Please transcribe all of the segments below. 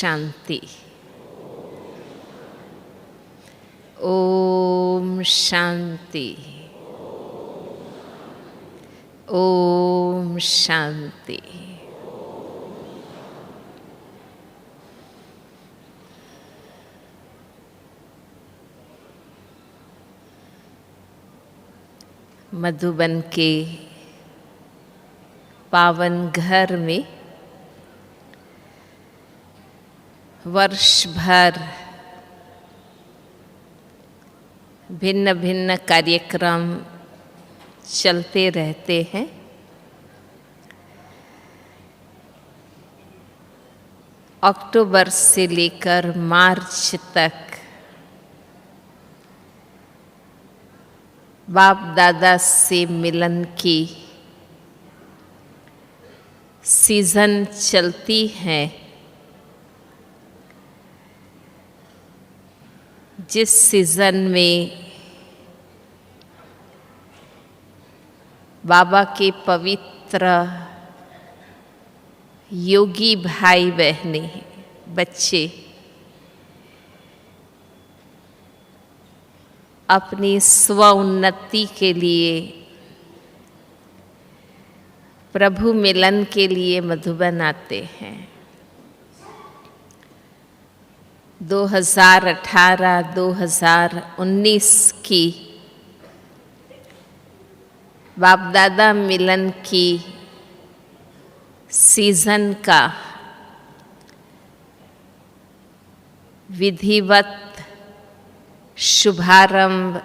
शांति। ओम शांति। ओम शांति। मधुबन के पावन घर में वर्ष भर भिन्न भिन्न कार्यक्रम चलते रहते हैं। अक्टूबर से लेकर मार्च तक बाप दादा से मिलन की सीजन चलती है, जिस सीजन में बाबा के पवित्र योगी भाई बहने बच्चे अपनी स्व उन्नति के लिए, प्रभु मिलन के लिए मधुबन आते हैं। 2018-2019 की बाप दादा मिलन की सीजन का विधिवत शुभारंभ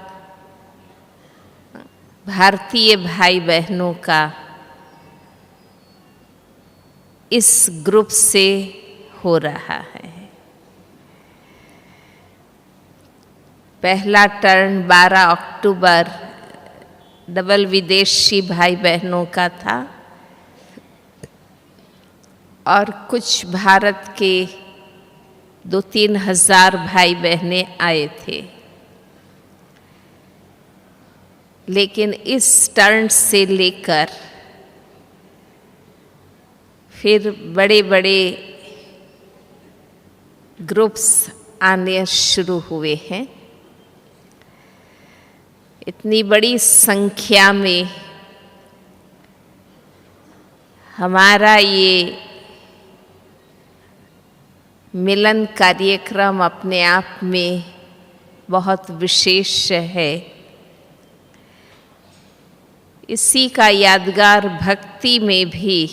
भारतीय भाई बहनों का इस ग्रुप से हो रहा है। पहला टर्न 12 अक्टूबर डबल विदेशी भाई बहनों का था और कुछ भारत के 2-3 हजार भाई बहनें आए थे। लेकिन इस टर्न से लेकर फिर बड़े बड़े ग्रुप्स आने शुरू हुए हैं। इतनी बड़ी संख्या में हमारा ये मिलन कार्यक्रम अपने आप में बहुत विशेष है। इसी का यादगार भक्ति में भी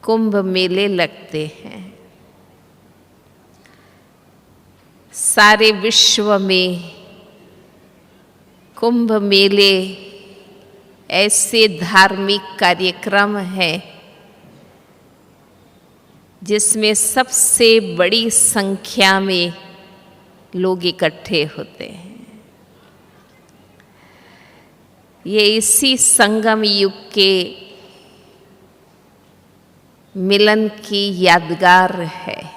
कुंभ मेले लगते हैं। सारे विश्व में कुंभ मेले ऐसे धार्मिक कार्यक्रम हैं जिसमें सबसे बड़ी संख्या में लोग इकट्ठे होते हैं। ये इसी संगम युग के मिलन की यादगार है।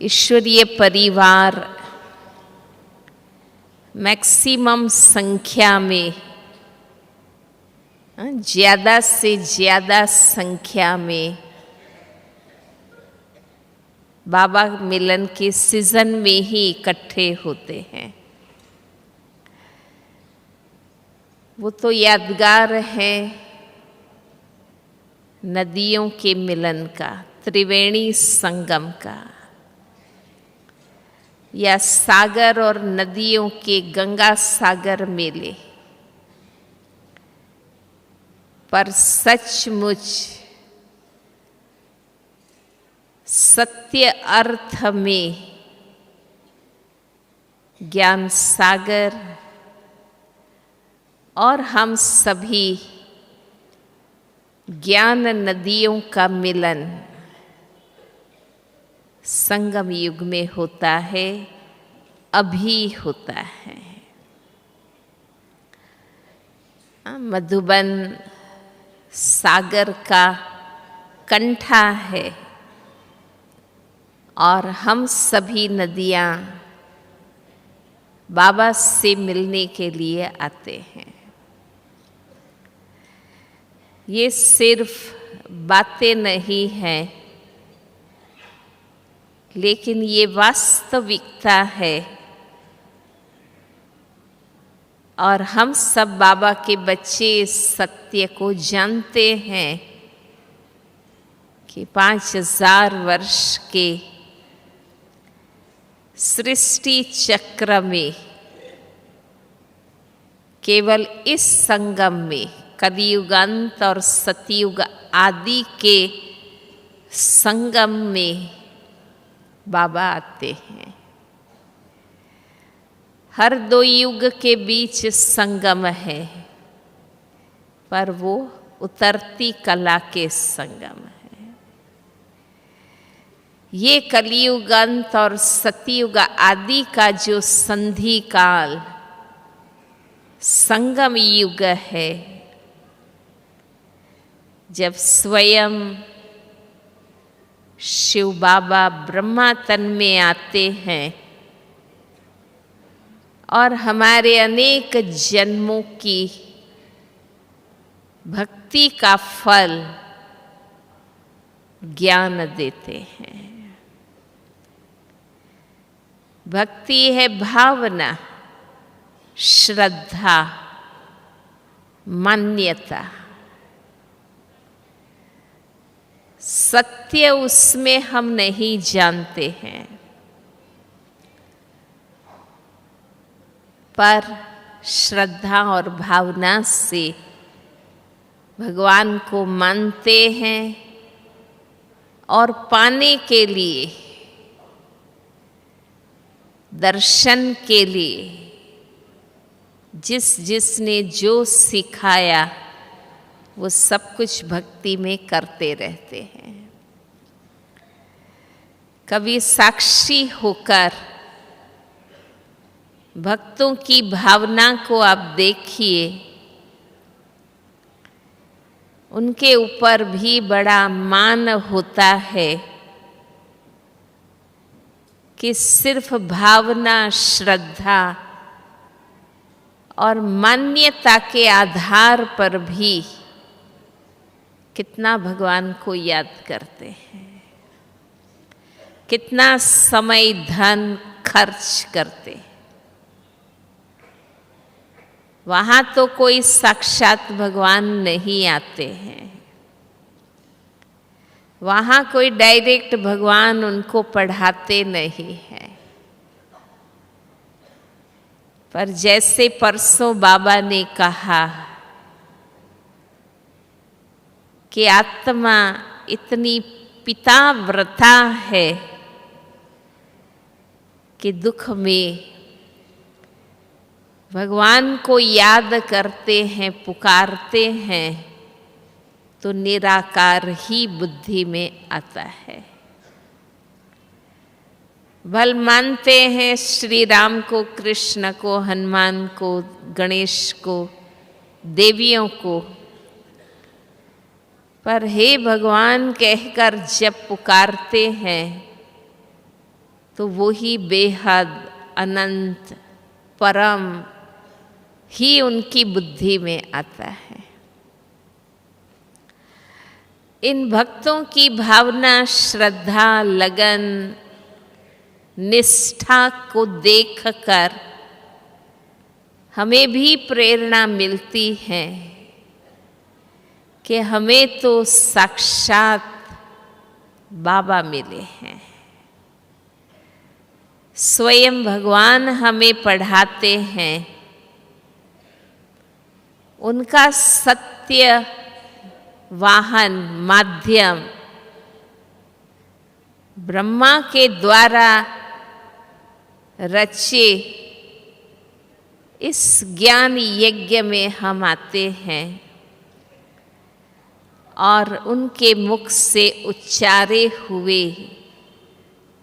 ईश्वरीय परिवार मैक्सिमम संख्या में, ज़्यादा से ज़्यादा संख्या में बाबा मिलन के सीजन में ही इकट्ठे होते हैं। वो तो यादगार है नदियों के मिलन का, त्रिवेणी संगम का, या सागर और नदियों के गंगा सागर मेले। पर सचमुच सत्य अर्थ में ज्ञान सागर और हम सभी ज्ञान नदियों का मिलन संगम युग में होता है, अभी होता है। मधुबन सागर का कंठा है और हम सभी नदियाँ बाबा से मिलने के लिए आते हैं। ये सिर्फ बातें नहीं हैं, लेकिन ये वास्तविकता है। और हम सब बाबा के बच्चे इस सत्य को जानते हैं कि 5000 वर्ष के सृष्टि चक्र में केवल इस संगम में कलियुगांत और सतयुग आदि के संगम में बाबा आते हैं। हर दो युग के बीच संगम है, पर वो उतरती कला के संगम है। ये कलियुग अंत और सतयुग आदि का जो संधि काल संगम युग है, जब स्वयं शिव बाबा ब्रह्मा तन में आते हैं और हमारे अनेक जन्मों की भक्ति का फल ज्ञान देते हैं। भक्ति है भावना, श्रद्धा, मान्यता। सत्य उसमें हम नहीं जानते हैं, पर श्रद्धा और भावना से भगवान को मानते हैं और पाने के लिए, दर्शन के लिए जिसने जो सिखाया वो सब कुछ भक्ति में करते रहते हैं। कभी साक्षी होकर भक्तों की भावना को आप देखिए, उनके ऊपर भी बड़ा मान होता है कि सिर्फ भावना, श्रद्धा और मान्यता के आधार पर भी कितना भगवान को याद करते हैं, कितना समय धन खर्च करते हैं। वहाँ तो कोई साक्षात भगवान नहीं आते हैं, वहाँ कोई डायरेक्ट भगवान उनको पढ़ाते नहीं हैं। पर जैसे परसों बाबा ने कहा कि आत्मा इतनी पिताव्रता है कि दुख में भगवान को याद करते हैं, पुकारते हैं, तो निराकार ही बुद्धि में आता है। भल मानते हैं श्री राम को, कृष्ण को, हनुमान को, गणेश को, देवियों को, पर हे भगवान कहकर जब पुकारते हैं तो वो ही बेहद अनंत परम ही उनकी बुद्धि में आता है। इन भक्तों की भावना, श्रद्धा, लगन, निष्ठा को देखकर हमें भी प्रेरणा मिलती है कि हमें तो साक्षात बाबा मिले हैं। स्वयं भगवान हमें पढ़ाते हैं। उनका सत्य वाहन, माध्यम ब्रह्मा के द्वारा रचे इस ज्ञान यज्ञ में हम आते हैं और उनके मुख से उच्चारे हुए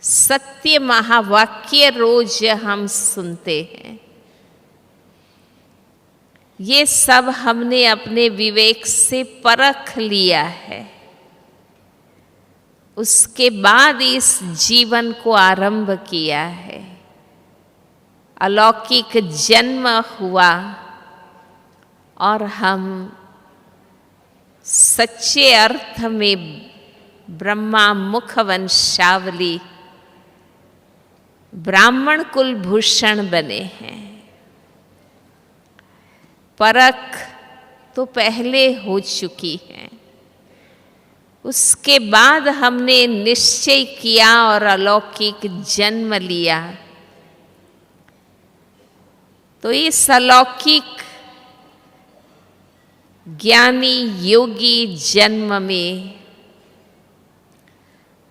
सत्य महावाक्य रोज हम सुनते हैं। ये सब हमने अपने विवेक से परख लिया है। उसके बाद इस जीवन को आरंभ किया है। अलौकिक जन्म हुआ और हम सच्चे अर्थ में ब्रह्मा मुख वंशावली ब्राह्मण कुलभूषण बने हैं। परख तो पहले हो चुकी है, उसके बाद हमने निश्चय किया और अलौकिक जन्म लिया। तो इस अलौकिक ज्ञानी योगी जन्म में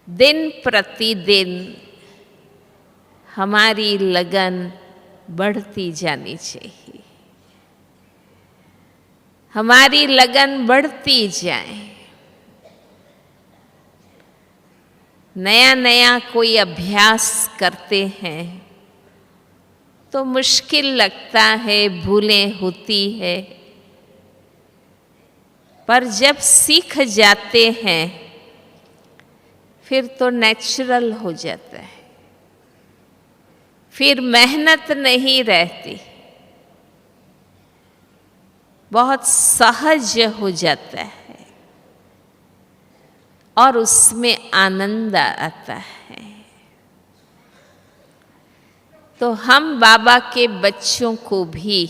दिन प्रतिदिन हमारी लगन बढ़ती जानी चाहिए, हमारी लगन बढ़ती जाए। नया नया कोई अभ्यास करते हैं तो मुश्किल लगता है, भूलें होती है, पर जब सीख जाते हैं फिर तो नेचुरल हो जाता है, फिर मेहनत नहीं रहती, बहुत सहज हो जाता है और उसमें आनंद आता है। तो हम बाबा के बच्चों को भी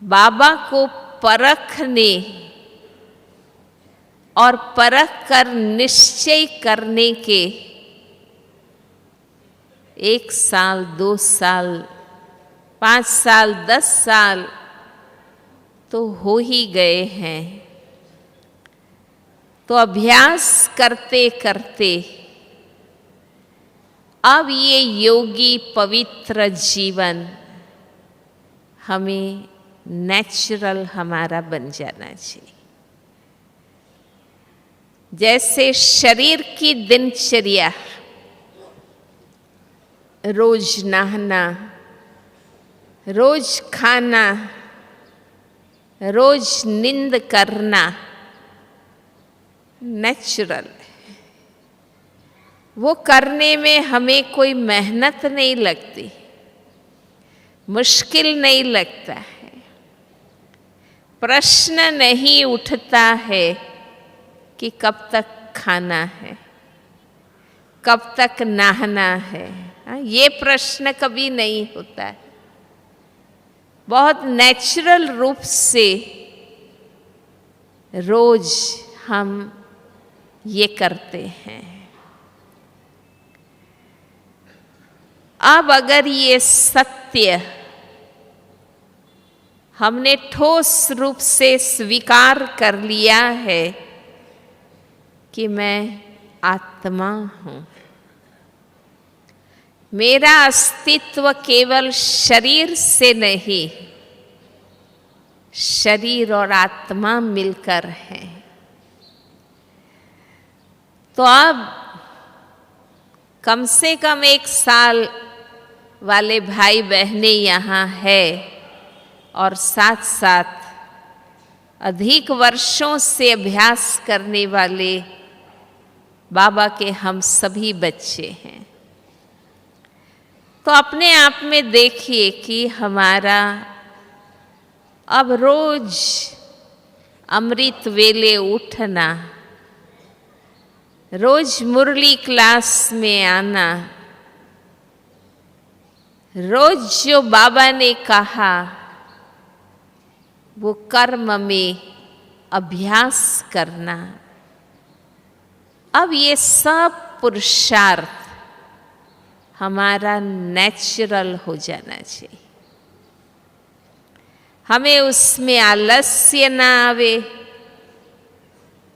बाबा को परखने और परख कर निश्चय करने के 1 साल, 2 साल, 5 साल, 10 साल तो हो ही गए हैं। तो अभ्यास करते करते अब ये योगी पवित्र जीवन हमें नेचुरल हमारा बन जाना चाहिए। जैसे शरीर की दिनचर्या, रोज नहाना, रोज खाना, रोज नींद करना नेचुरल है। वो करने में हमें कोई मेहनत नहीं लगती, मुश्किल नहीं लगता है, प्रश्न नहीं उठता है कि कब तक खाना है, कब तक नहाना है। ये प्रश्न कभी नहीं होता है। बहुत नेचुरल रूप से रोज हम ये करते हैं। अब अगर ये सत्य हमने ठोस रूप से स्वीकार कर लिया है कि मैं आत्मा हूँ, मेरा अस्तित्व केवल शरीर से नहीं, शरीर और आत्मा मिलकर है, तो अब कम से कम 1 साल वाले भाई बहनें यहाँ है और साथ साथ अधिक वर्षों से अभ्यास करने वाले बाबा के हम सभी बच्चे हैं। तो अपने आप में देखिए कि हमारा अब रोज अमृत वेले उठना, रोज मुरली क्लास में आना, रोज जो बाबा ने कहा वो कर्म में अभ्यास करना, अब ये सब पुरुषार्थ हमारा नेचुरल हो जाना चाहिए। हमें उसमें आलस्य ना आवे,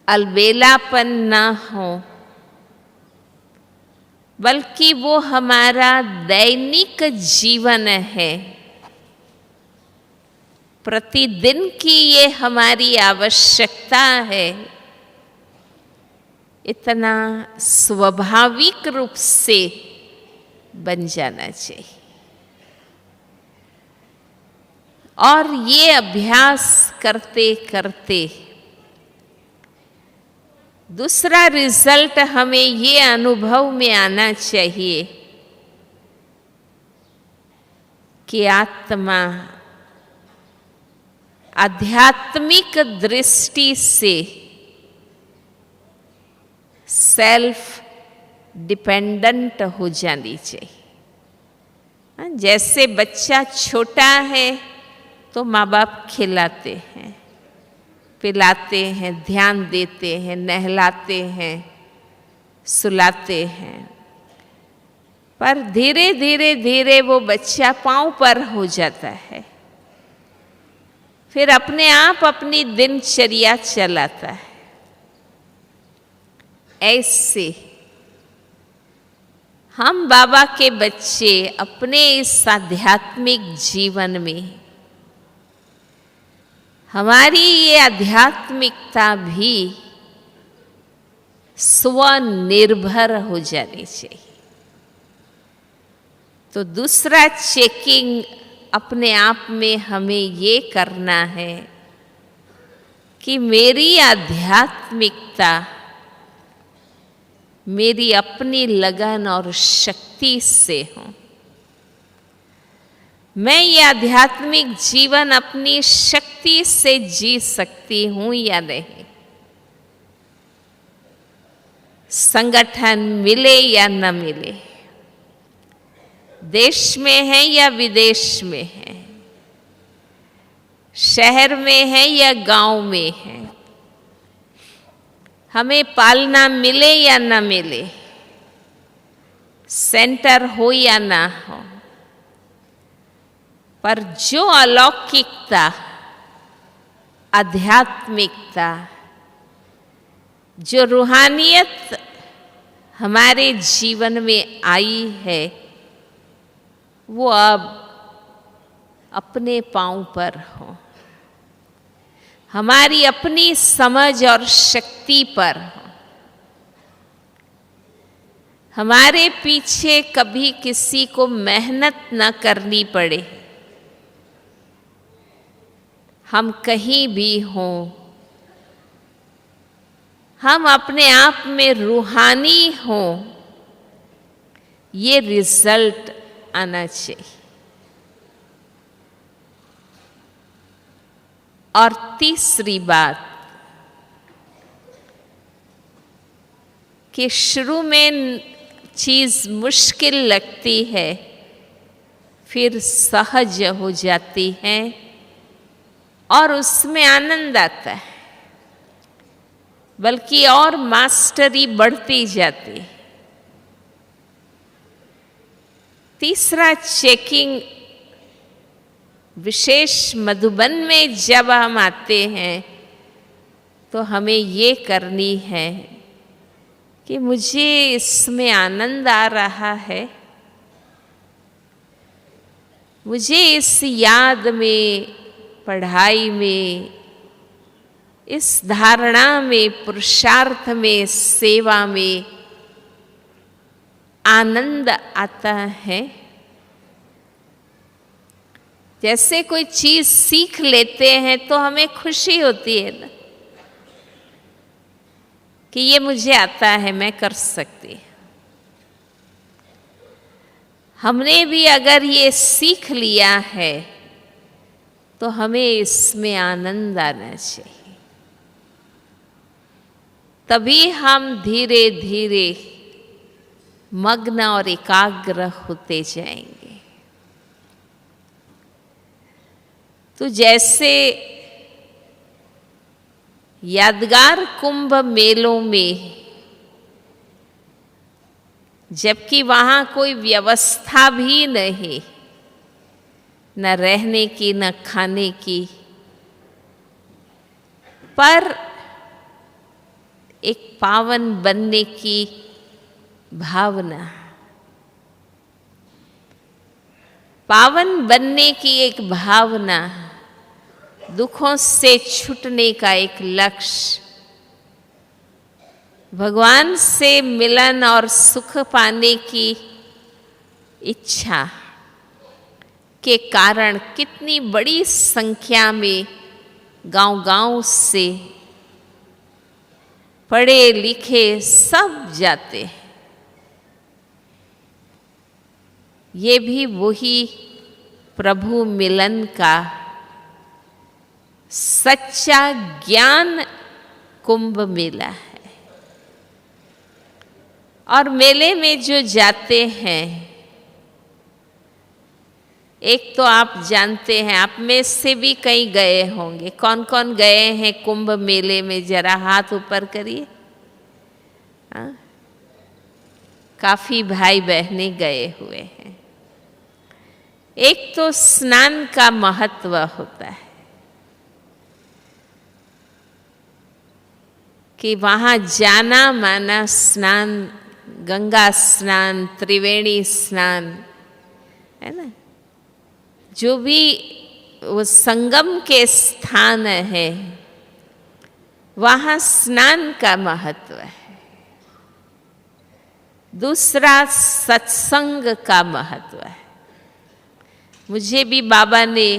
अलबेलापन ना हो, बल्कि वो हमारा दैनिक जीवन है, प्रतिदिन की ये हमारी आवश्यकता है। इतना स्वाभाविक रूप से बन जाना चाहिए। और ये अभ्यास करते करते दूसरा रिजल्ट हमें ये अनुभव में आना चाहिए कि आत्मा आध्यात्मिक दृष्टि से सेल्फ डिपेंडेंट हो जानी चाहिए। जैसे बच्चा छोटा है तो माँ बाप खिलाते हैं, पिलाते हैं, ध्यान देते हैं, नहलाते हैं, सुलाते हैं, पर धीरे धीरे धीरे वो बच्चा पांव पर हो जाता है, फिर अपने आप अपनी दिनचर्या चलाता है। ऐसे हम बाबा के बच्चे अपने इस आध्यात्मिक जीवन में हमारी ये आध्यात्मिकता भी स्वनिर्भर हो जानी चाहिए। तो दूसरा चेकिंग अपने आप में हमें ये करना है कि मेरी आध्यात्मिकता मेरी अपनी लगन और शक्ति से हो। मैं ये आध्यात्मिक जीवन अपनी शक्ति से जी सकती हूं या नहीं, संगठन मिले या न मिले, देश में है या विदेश में है, शहर में है या गांव में है, हमें पालना मिले या न मिले, सेंटर हो या ना हो, पर जो अलौकिकता, आध्यात्मिकता, जो रूहानियत हमारे जीवन में आई है, वो अब अपने पांव पर हो, हमारी अपनी समझ और शक्ति पर हो। हमारे पीछे कभी किसी को मेहनत न करनी पड़े, हम कहीं भी हों, हम अपने आप में रूहानी हों, ये रिजल्ट आना चाहिए। और तीसरी बात कि शुरू में चीज मुश्किल लगती है, फिर सहज हो जाती है और उसमें आनंद आता है, बल्कि और मास्टरी बढ़ती जाती है। तीसरा चेकिंग विशेष मधुबन में जब हम आते हैं तो हमें ये करनी है कि मुझे इसमें आनंद आ रहा है, मुझे इस याद में, पढ़ाई में, इस धारणा में, पुरुषार्थ में, सेवा में आनंद आता है। जैसे कोई चीज सीख लेते हैं तो हमें खुशी होती है ना कि ये मुझे आता है, मैं कर सकती। हमने भी अगर ये सीख लिया है तो हमें इसमें आनंद आना चाहिए, तभी हम धीरे धीरे मग्न और एकाग्र होते जाएंगे। तो जैसे यादगार कुंभ मेलों में, जबकि वहां कोई व्यवस्था भी नहीं, न रहने की न खाने की, पर एक पावन बनने की भावना, पावन बनने की एक भावना, दुखों से छूटने का एक लक्ष्य, भगवान से मिलन और सुख पाने की इच्छा के कारण कितनी बड़ी संख्या में गांव-गांव से पढ़े लिखे सब जाते हैं। ये भी वही प्रभु मिलन का सच्चा ज्ञान कुंभ मेला है। और मेले में जो जाते हैं, एक तो आप जानते हैं, आप में से भी कई गए होंगे। कौन कौन गए हैं कुंभ मेले में, जरा हाथ ऊपर करिए। काफी भाई बहनें गए हुए हैं। एक तो स्नान का महत्व होता है कि वहां जाना माना स्नान, गंगा स्नान, त्रिवेणी स्नान, है ना। जो भी वो संगम के स्थान है, वहां स्नान का महत्व है। दूसरा सत्संग का महत्व है। मुझे भी बाबा ने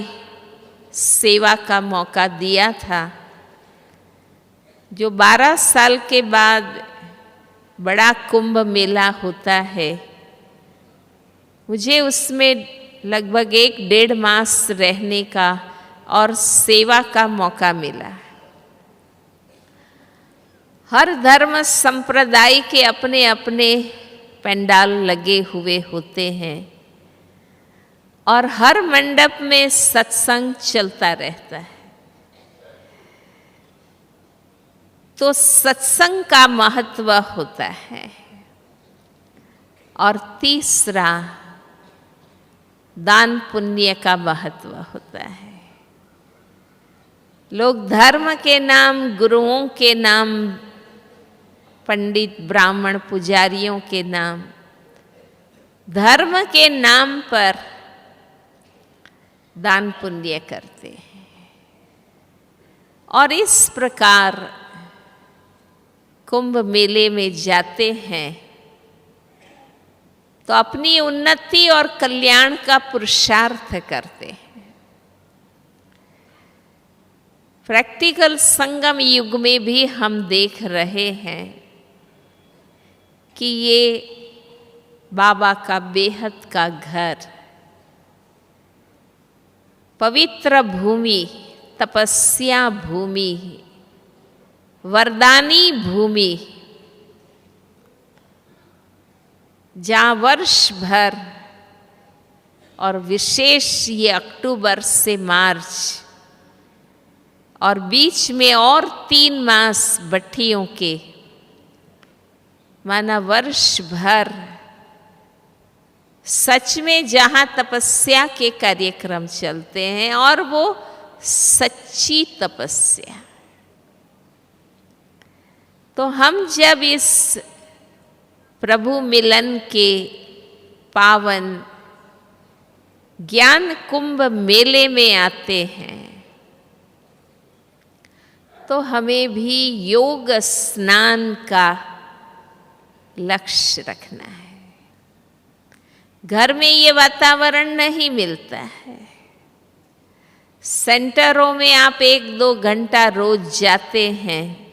सेवा का मौका दिया था। जो 12 साल के बाद बड़ा कुंभ मेला होता है, मुझे उसमें लगभग 1-1.5 मास रहने का और सेवा का मौका मिला। हर धर्म संप्रदाय के अपने अपने पंडाल लगे हुए होते हैं और हर मंडप में सत्संग चलता रहता है। तो सत्संग का महत्व होता है। और तीसरा दान पुण्य का महत्व होता है। लोग धर्म के नाम, गुरुओं के नाम, पंडित ब्राह्मण पुजारियों के नाम, धर्म के नाम पर दान पुण्य करते हैं। और इस प्रकार कुंभ मेले में जाते हैं तो अपनी उन्नति और कल्याण का पुरुषार्थ करते हैं। प्रैक्टिकल संगम युग में भी हम देख रहे हैं कि ये बाबा का बेहद का घर, पवित्र भूमि, तपस्या भूमि, वरदानी भूमि, जहाँ वर्ष भर और विशेष ये अक्टूबर से मार्च और बीच में और 3 मास भट्टियों के, माना वर्ष भर सच में जहाँ तपस्या के कार्यक्रम चलते हैं, और वो सच्ची तपस्या। तो हम जब इस प्रभु मिलन के पावन ज्ञान कुंभ मेले में आते हैं, तो हमें भी योग स्नान का लक्ष्य रखना है। घर में ये वातावरण नहीं मिलता है। सेंटरों में आप 1-2 घंटा रोज जाते हैं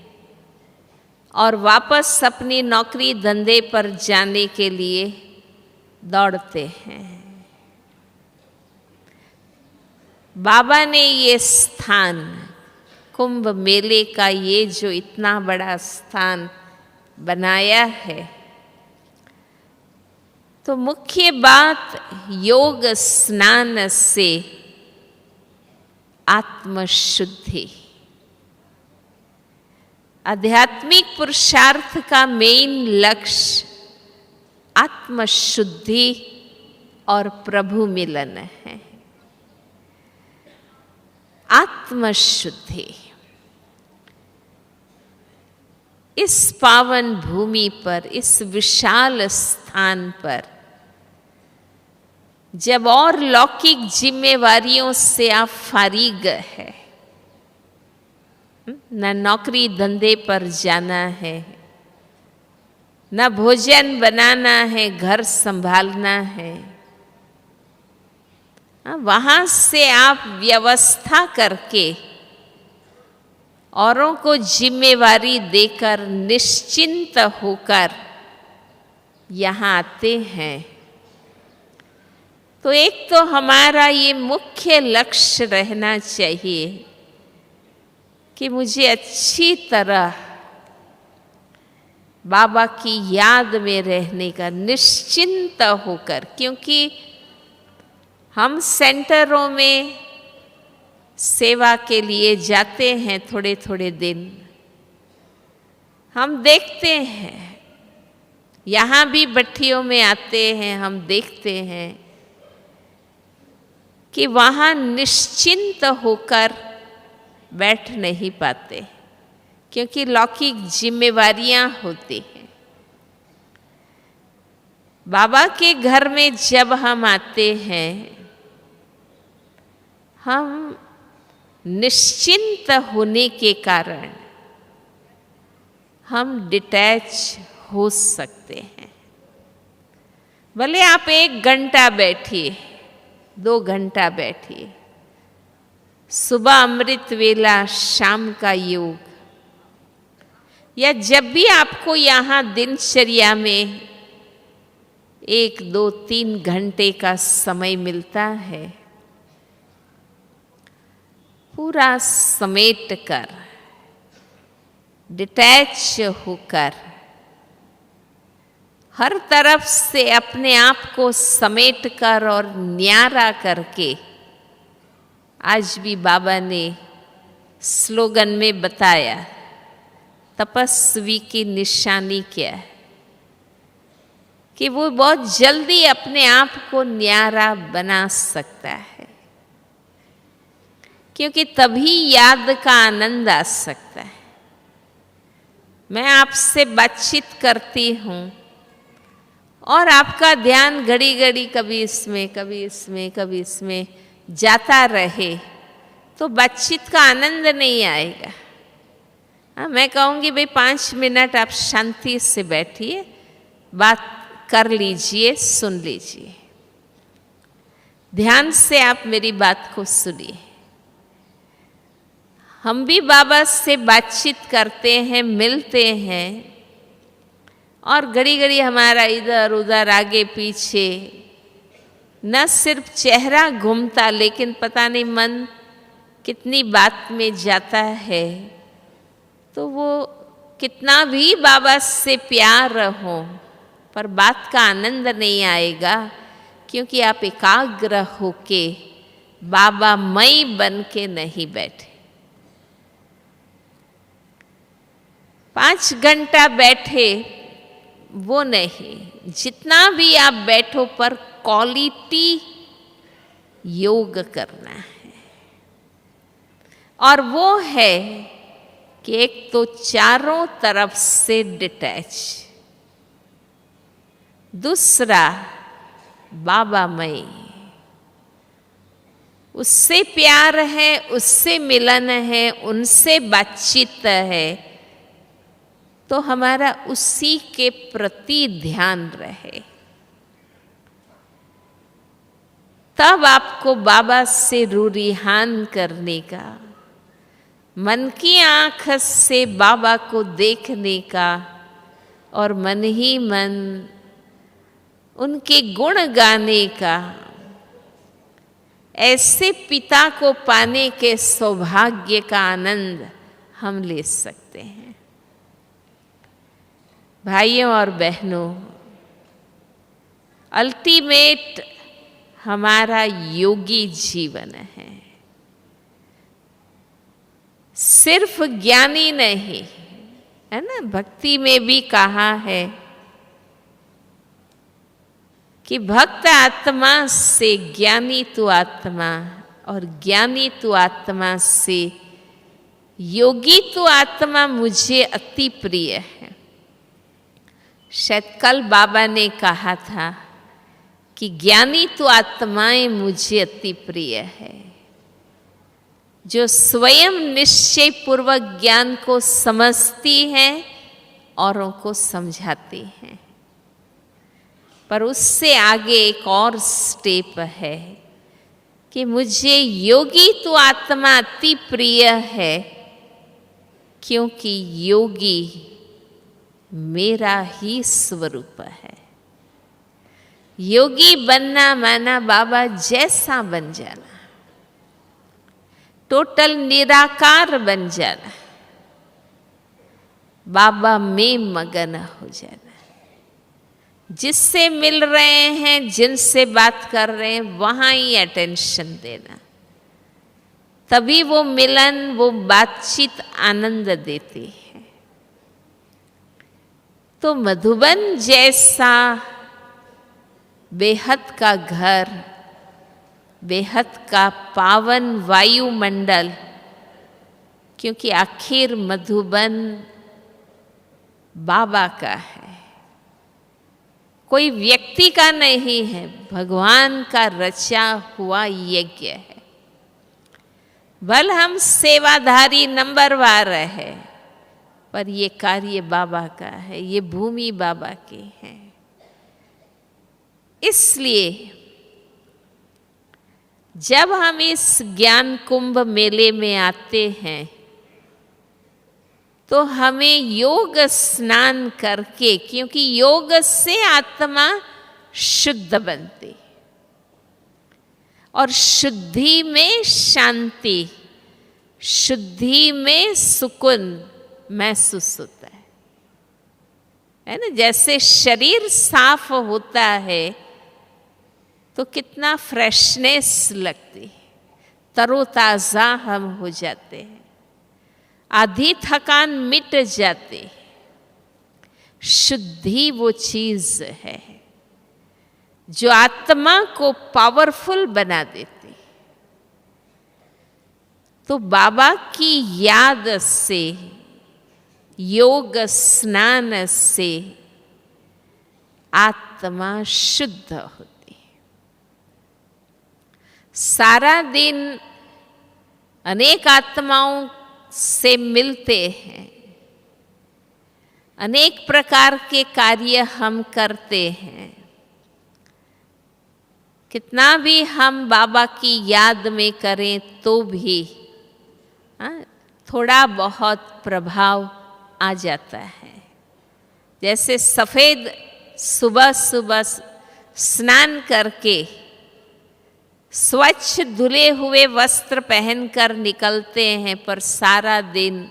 और वापस अपनी नौकरी धंधे पर जाने के लिए दौड़ते हैं। बाबा ने ये स्थान, कुंभ मेले का ये जो इतना बड़ा स्थान बनाया है, तो मुख्य बात योग स्नान से आत्मशुद्धि, आध्यात्मिक पुरुषार्थ का मेन लक्ष्य आत्मशुद्धि और प्रभु मिलन है। आत्मशुद्धि। इस पावन भूमि पर, इस विशाल स्थान पर, जब और लौकिक जिम्मेवारियों से आप फारिग है, न नौकरी धंधे पर जाना है, न भोजन बनाना है, घर संभालना है, वहां से आप व्यवस्था करके औरों को जिम्मेवारी देकर निश्चिंत होकर यहाँ आते हैं, तो एक तो हमारा ये मुख्य लक्ष्य रहना चाहिए कि मुझे अच्छी तरह बाबा की याद में रहने का, निश्चिंत होकर, क्योंकि हम सेंटरों में सेवा के लिए जाते हैं थोड़े थोड़े दिन, हम देखते हैं, यहाँ भी भट्टियों में आते हैं, हम देखते हैं कि वहाँ निश्चिंत होकर बैठ नहीं पाते, क्योंकि लौकिक जिम्मेवारियां होती हैं। बाबा के घर में जब हम आते हैं, हम निश्चिंत होने के कारण हम डिटैच हो सकते हैं। भले आप 1 घंटा बैठिए, 2 घंटा बैठिए, सुबह अमृत वेला, शाम का योग, या जब भी आपको यहाँ दिनचर्या में 1, 2, 3 घंटे का समय मिलता है, पूरा समेट कर, डिटैच होकर, हर तरफ से अपने आप को समेट कर और न्यारा करके, आज भी बाबा ने स्लोगन में बताया, तपस्वी की निशानी क्या है, कि वो बहुत जल्दी अपने आप को न्यारा बना सकता है, क्योंकि तभी याद का आनंद आ सकता है। मैं आपसे बातचीत करती हूँ और आपका ध्यान घड़ी घड़ी कभी इसमें, कभी इसमें, कभी इसमें जाता रहे, तो बातचीत का आनंद नहीं आएगा। हाँ, मैं कहूँगी भाई 5 मिनट आप शांति से बैठिए, बात कर लीजिए, सुन लीजिए, ध्यान से आप मेरी बात को सुनिए। हम भी बाबा से बातचीत करते हैं, मिलते हैं, और घड़ी घड़ी हमारा इधर उधर आगे पीछे न सिर्फ चेहरा घूमता, लेकिन पता नहीं मन कितनी बात में जाता है। तो वो कितना भी बाबा से प्यार हो, पर बात का आनंद नहीं आएगा, क्योंकि आप एकाग्र होके बाबा मई बन के नहीं बैठे। 5 घंटा बैठे वो नहीं, जितना भी आप बैठो, पर क्वालिटी योग करना है। और वो है कि एक तो चारों तरफ से डिटैच, दूसरा बाबामय, उससे प्यार है, उससे मिलन है, उनसे बातचीत है, तो हमारा उसी के प्रति ध्यान रहे। तब आपको बाबा से रूरिहान करने का, मन की आंख से बाबा को देखने का, और मन ही मन उनके गुण गाने का, ऐसे पिता को पाने के सौभाग्य का आनंद हम ले सकते हैं। भाइयों और बहनों, अल्टीमेट हमारा योगी जीवन है, सिर्फ ज्ञानी नहीं है ना। भक्ति में भी कहा है कि भक्त आत्मा से ज्ञानी तू आत्मा, और ज्ञानी तू आत्मा से योगी तू आत्मा मुझे अति प्रिय है। शायद कल बाबा ने कहा था कि ज्ञानी तो आत्माएं मुझे अति प्रिय है, जो स्वयं निश्चय पूर्वक ज्ञान को समझती हैं, औरों को समझाती हैं। पर उससे आगे एक और स्टेप है कि मुझे योगी तो आत्मा अति प्रिय है, क्योंकि योगी मेरा ही स्वरूप है। योगी बनना माना बाबा जैसा बन जाना। टोटल निराकार बन जाना, बाबा में मगन हो जाना। जिससे मिल रहे हैं, जिनसे बात कर रहे हैं, वहां ही अटेंशन देना, तभी वो मिलन, वो बातचीत आनंद देती है। तो मधुबन जैसा बेहद का घर, बेहद का पावन वायुमंडल, क्योंकि आखिर मधुबन बाबा का है, कोई व्यक्ति का नहीं है, भगवान का रचा हुआ यज्ञ है। भले हम सेवाधारी नंबरवार है, पर ये कार्य बाबा का है, ये भूमि बाबा की है। इसलिए जब हम इस ज्ञान कुंभ मेले में आते हैं, तो हमें योग स्नान करके, क्योंकि योग से आत्मा शुद्ध बनती और शुद्धि में शांति, शुद्धि में सुकून महसूस होता है ना। जैसे शरीर साफ होता है तो कितना फ्रेशनेस लगती है, तरोताज़ा हम हो जाते हैं, आधी थकान मिट जाती है। शुद्धि वो चीज है जो आत्मा को पावरफुल बना देती। तो बाबा की याद से, योग स्नान से आत्मा शुद्ध होती है। सारा दिन अनेक आत्माओं से मिलते हैं, अनेक प्रकार के कार्य हम करते हैं। कितना भी हम बाबा की याद में करें तो भी थोड़ा बहुत प्रभाव आ जाता है। जैसे सफ़ेद सुबह सुबह स्नान करके स्वच्छ धुले हुए वस्त्र पहनकर निकलते हैं, पर सारा दिन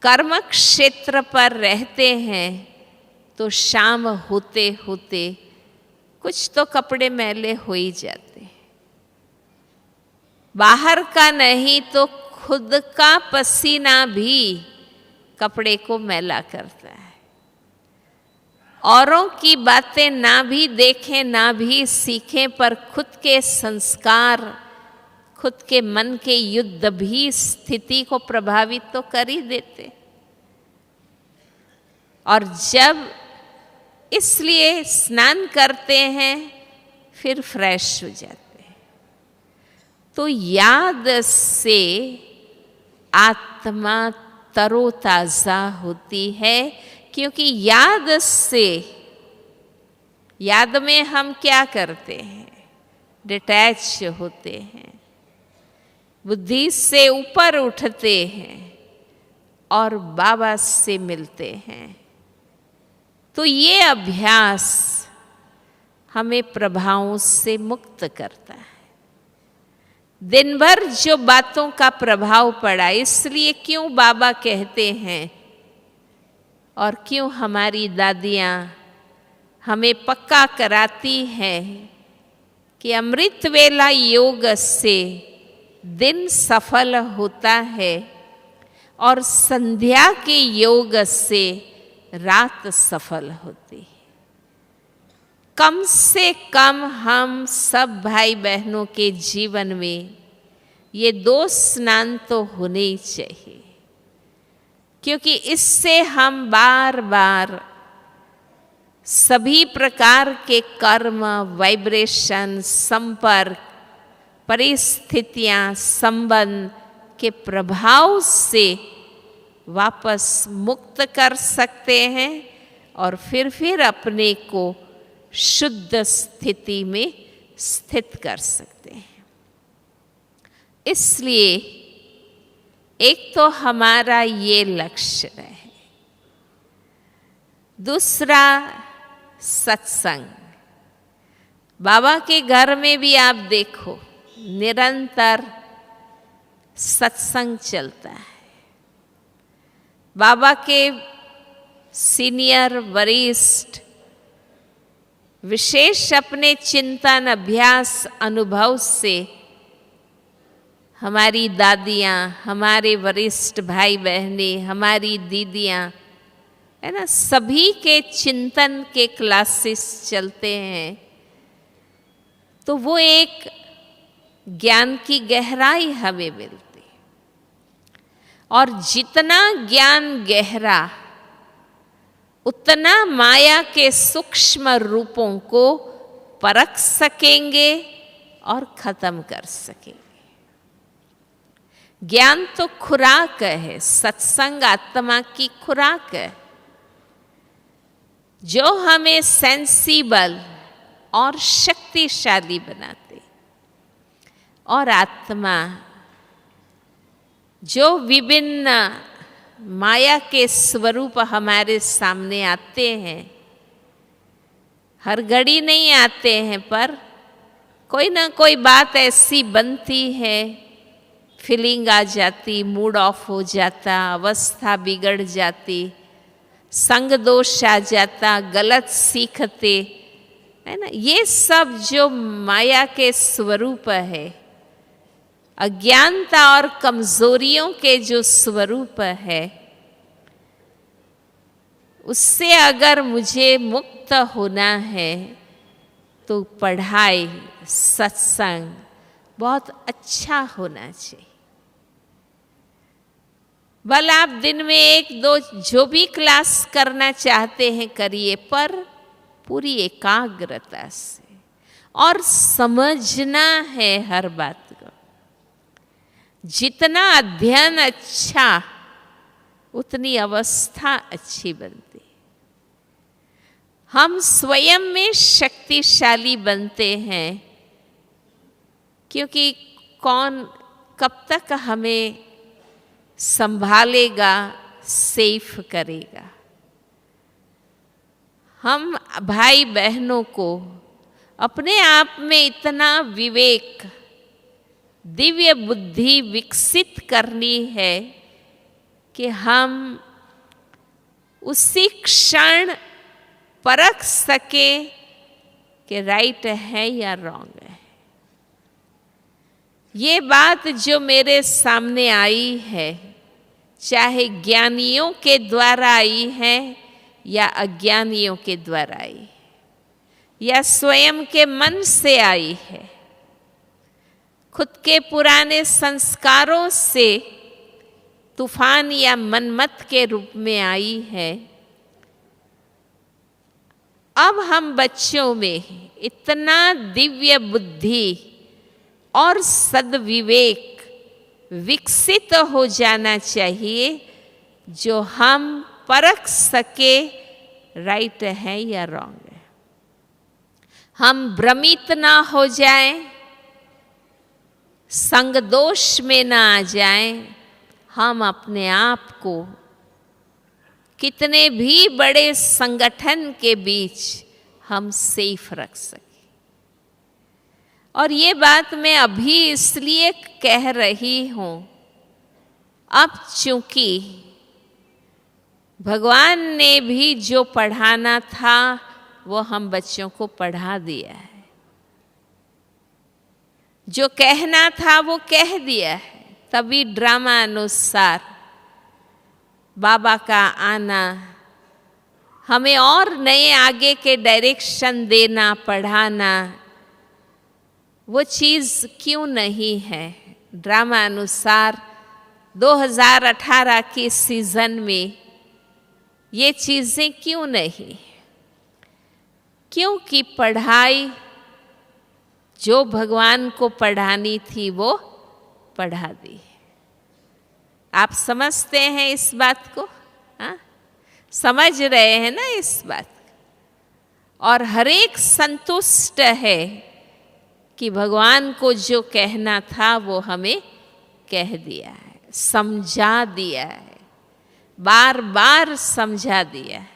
कर्म क्षेत्र पर रहते हैं, तो शाम होते होते कुछ तो कपड़े मैले हो ही जाते हैं। बाहर का नहीं तो खुद का पसीना भी कपड़े को मैला करता है। औरों की बातें ना भी देखें, ना भी सीखें, पर खुद के संस्कार, खुद के मन के युद्ध भी स्थिति को प्रभावित तो कर ही देते। और जब इसलिए स्नान करते हैं, फिर फ्रेश हो जाते हैं। तो याद से आत्मा तरोताजा होती है, क्योंकि याद से, याद में हम क्या करते हैं? डिटैच होते हैं, बुद्धि से ऊपर उठते हैं और बाबा से मिलते हैं। तो ये अभ्यास हमें प्रभावों से मुक्त करता है। दिन भर जो बातों का प्रभाव पड़ा, इसलिए क्यों बाबा कहते हैं और क्यों हमारी दादियाँ हमें पक्का कराती हैं कि अमृत वेला योग से दिन सफल होता है और संध्या के योग से रात सफल होती है। कम से कम हम सब भाई बहनों के जीवन में ये 2 स्नान तो होने ही चाहिए, क्योंकि इससे हम बार बार सभी प्रकार के कर्म, वाइब्रेशन, संपर्क, परिस्थितियां, संबंध के प्रभाव से वापस मुक्त कर सकते हैं और फिर अपने को शुद्ध स्थिति में स्थित कर सकते हैं। इसलिए एक तो हमारा ये लक्ष्य है। दूसरा, सत्संग। बाबा के घर में भी आप देखो, निरंतर सत्संग चलता है। बाबा के सीनियर वरिष्ठ विशेष अपने चिंतन अभ्यास अनुभव से हमारी दादियाँ, हमारे वरिष्ठ भाई बहनें, हमारी दीदियाँ, है ना, सभी के चिंतन के क्लासेस चलते हैं। तो वो एक ज्ञान की गहराई हमें मिलती है। और जितना ज्ञान गहरा, उतना माया के सूक्ष्म रूपों को परख सकेंगे और खत्म कर सकेंगे। ज्ञान तो खुराक है, सत्संग आत्मा की खुराक है, जो हमें सेंसिबल और शक्तिशाली बनाते। और आत्मा जो विभिन्न माया के स्वरूप हमारे सामने आते हैं, हर घड़ी नहीं आते हैं, पर कोई ना कोई बात ऐसी बनती है, फीलिंग आ जाती, मूड ऑफ हो जाता, अवस्था बिगड़ जाती, संग दोष आ जाता, गलत सीखते, है ना। ये सब जो माया के स्वरूप है, अज्ञानता और कमजोरियों के जो स्वरूप है, उससे अगर मुझे मुक्त होना है तो पढ़ाई, सत्संग बहुत अच्छा होना चाहिए। भले आप दिन में 1-2 जो भी क्लास करना चाहते हैं करिए, पर पूरी एकाग्रता से, और समझना है हर बात को। जितना अध्ययन अच्छा, उतनी अवस्था अच्छी बनती। हम स्वयं में शक्तिशाली बनते हैं, क्योंकि कौन कब तक हमें संभालेगा, सेफ करेगा। हम भाई बहनों को अपने आप में इतना विवेक, दिव्य बुद्धि विकसित करनी है कि हम उसी क्षण परख सके कि राइट है या रॉन्ग है। ये बात जो मेरे सामने आई है, चाहे ज्ञानियों के द्वारा आई है या अज्ञानियों के द्वारा आई, या स्वयं के मन से आई है, खुद के पुराने संस्कारों से तूफान या मनमत के रूप में आई है, अब हम बच्चों में इतना दिव्य बुद्धि और सद्विवेक विकसित हो जाना चाहिए, जो हम परख सके राइट है या रॉन्ग है। हम भ्रमित ना हो जाएं, संग दोष में ना आ जाएं, हम अपने आप को कितने भी बड़े संगठन के बीच हम सेफ रख सकें। और ये बात मैं अभी इसलिए कह रही हूँ, अब चूंकि भगवान ने भी जो पढ़ाना था वो हम बच्चों को पढ़ा दिया है, जो कहना था वो कह दिया है। तभी ड्रामा अनुसार बाबा का आना, हमें और नए आगे के डायरेक्शन देना, पढ़ाना, वो चीज़ क्यों नहीं है। ड्रामा अनुसार 2018 के सीज़न में ये चीज़ें क्यों नहीं? क्योंकि पढ़ाई जो भगवान को पढ़ानी थी वो पढ़ा दी। आप समझते हैं इस बात को? हाँ, समझ रहे हैं ना इस बात? और हर एक संतुष्ट है कि भगवान को जो कहना था वो हमें कह दिया है, समझा दिया है, बार बार समझा दिया है।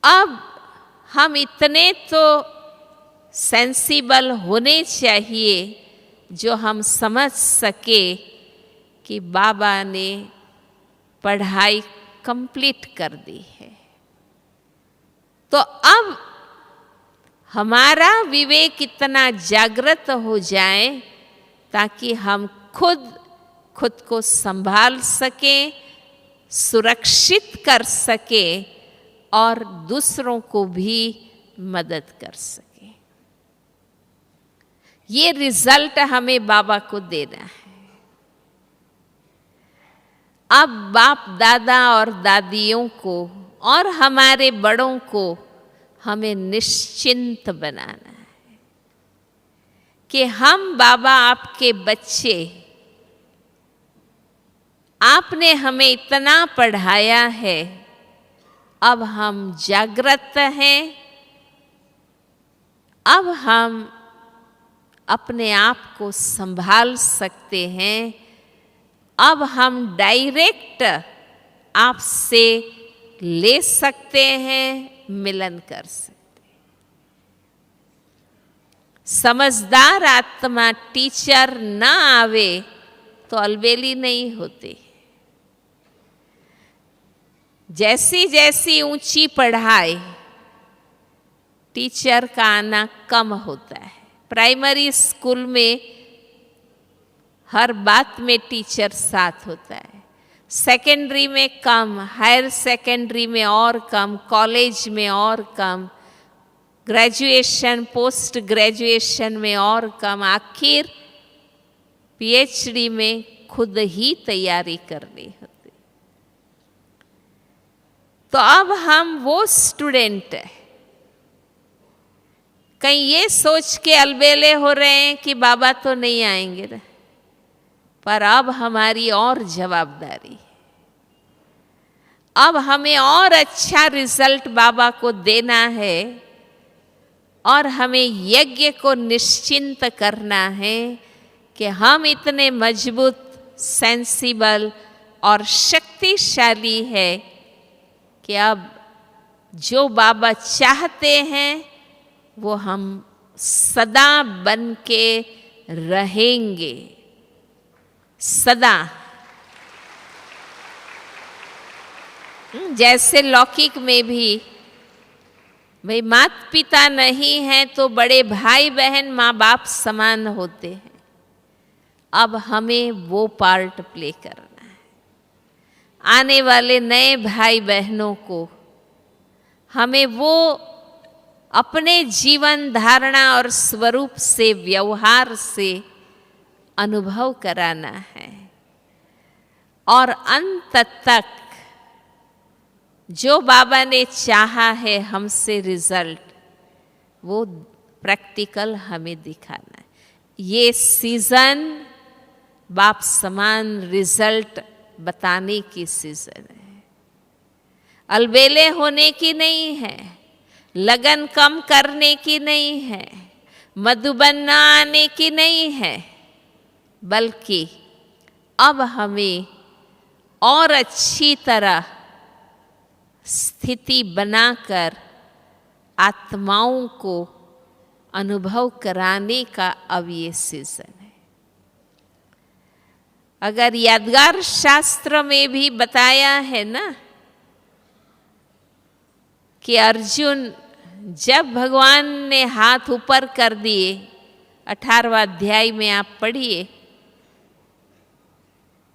अब हम इतने तो सेंसिबल होने चाहिए, जो हम समझ सके कि बाबा ने पढ़ाई कंप्लीट कर दी है। तो अब हमारा विवेक इतना जागृत हो जाए ताकि हम खुद को संभाल सके, सुरक्षित कर सके और दूसरों को भी मदद कर सके। ये रिजल्ट हमें बाबा को देना है। अब बाप दादा और दादियों को और हमारे बड़ों को हमें निश्चिंत बनाना है कि हम बाबा आपके बच्चे, आपने हमें इतना पढ़ाया है, अब हम जागृत हैं, अब हम अपने आप को संभाल सकते हैं, अब हम डायरेक्ट आपसे ले सकते हैं, मिलन कर सकते हैं। समझदार आत्मा टीचर ना आवे तो अलबेली नहीं होती। जैसी जैसी ऊंची पढ़ाई, टीचर का आना कम होता है। प्राइमरी स्कूल में हर बात में टीचर साथ होता है, सेकेंडरी में कम, हायर सेकेंडरी में और कम, कॉलेज में और कम, ग्रेजुएशन पोस्ट ग्रेजुएशन में और कम, आखिर पीएचडी में खुद ही तैयारी करनी होती। तो अब हम वो स्टूडेंट हैं, कहीं ये सोच के अलबेले हो रहे हैं कि बाबा तो नहीं आएंगे ना, पर अब हमारी और जवाबदारी है। अब हमें और अच्छा रिजल्ट बाबा को देना है और हमें यज्ञ को निश्चिंत करना है कि हम इतने मजबूत, सेंसिबल और शक्तिशाली है कि अब जो बाबा चाहते हैं वो हम सदा बन के रहेंगे, सदा। जैसे लौकिक में भी भाई माता पिता नहीं हैं तो बड़े भाई बहन माँ बाप समान होते हैं। अब हमें वो पार्ट प्ले करना है। आने वाले नए भाई बहनों को हमें वो अपने जीवन धारणा और स्वरूप से, व्यवहार से अनुभव कराना है और अंत तक जो बाबा ने चाहा है हमसे रिजल्ट, वो प्रैक्टिकल हमें दिखाना है। ये सीजन बाप समान रिजल्ट बताने की सीजन है, अलबेले होने की नहीं है, लगन कम करने की नहीं है, मधुबन न आने की नहीं है, बल्कि अब हमें और अच्छी तरह स्थिति बनाकर आत्माओं को अनुभव कराने का अब ये सीजन है। अगर यादगार शास्त्र में भी बताया है ना कि अर्जुन जब भगवान ने हाथ ऊपर कर दिए, 18वां अध्याय में आप पढ़िए,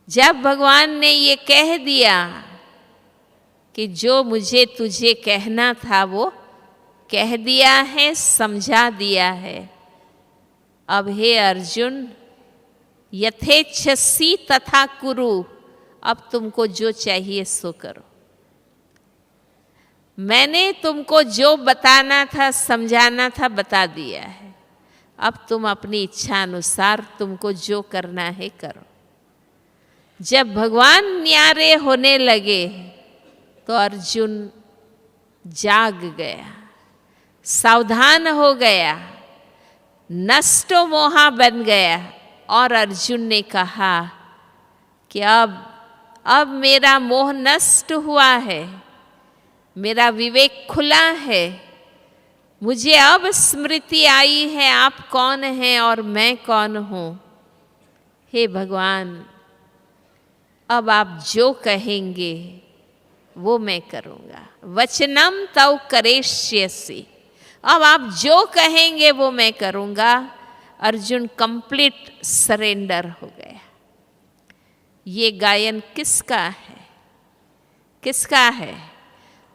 जब भगवान ने ये कह दिया कि जो मुझे तुझे कहना था वो कह दिया है, समझा दिया है, अब हे अर्जुन यथेच्छसि तथा कुरु, अब तुमको जो चाहिए सो करो। मैंने तुमको जो बताना था, समझाना था, बता दिया है। अब तुम अपनी इच्छा अनुसार तुमको जो करना है करो। जब भगवान न्यारे होने लगे तो अर्जुन जाग गया, सावधान हो गया, नष्टो मोहा बन गया और अर्जुन ने कहा कि अब मेरा मोह नष्ट हुआ है, मेरा विवेक खुला है, मुझे अब स्मृति आई है आप कौन हैं और मैं कौन हूं। हे भगवान, अब आप जो कहेंगे वो मैं करूंगा। वचनम तव करेष्यसि, अब आप जो कहेंगे वो मैं करूंगा। अर्जुन कंप्लीट सरेंडर हो गया। ये गायन किसका है? किसका है?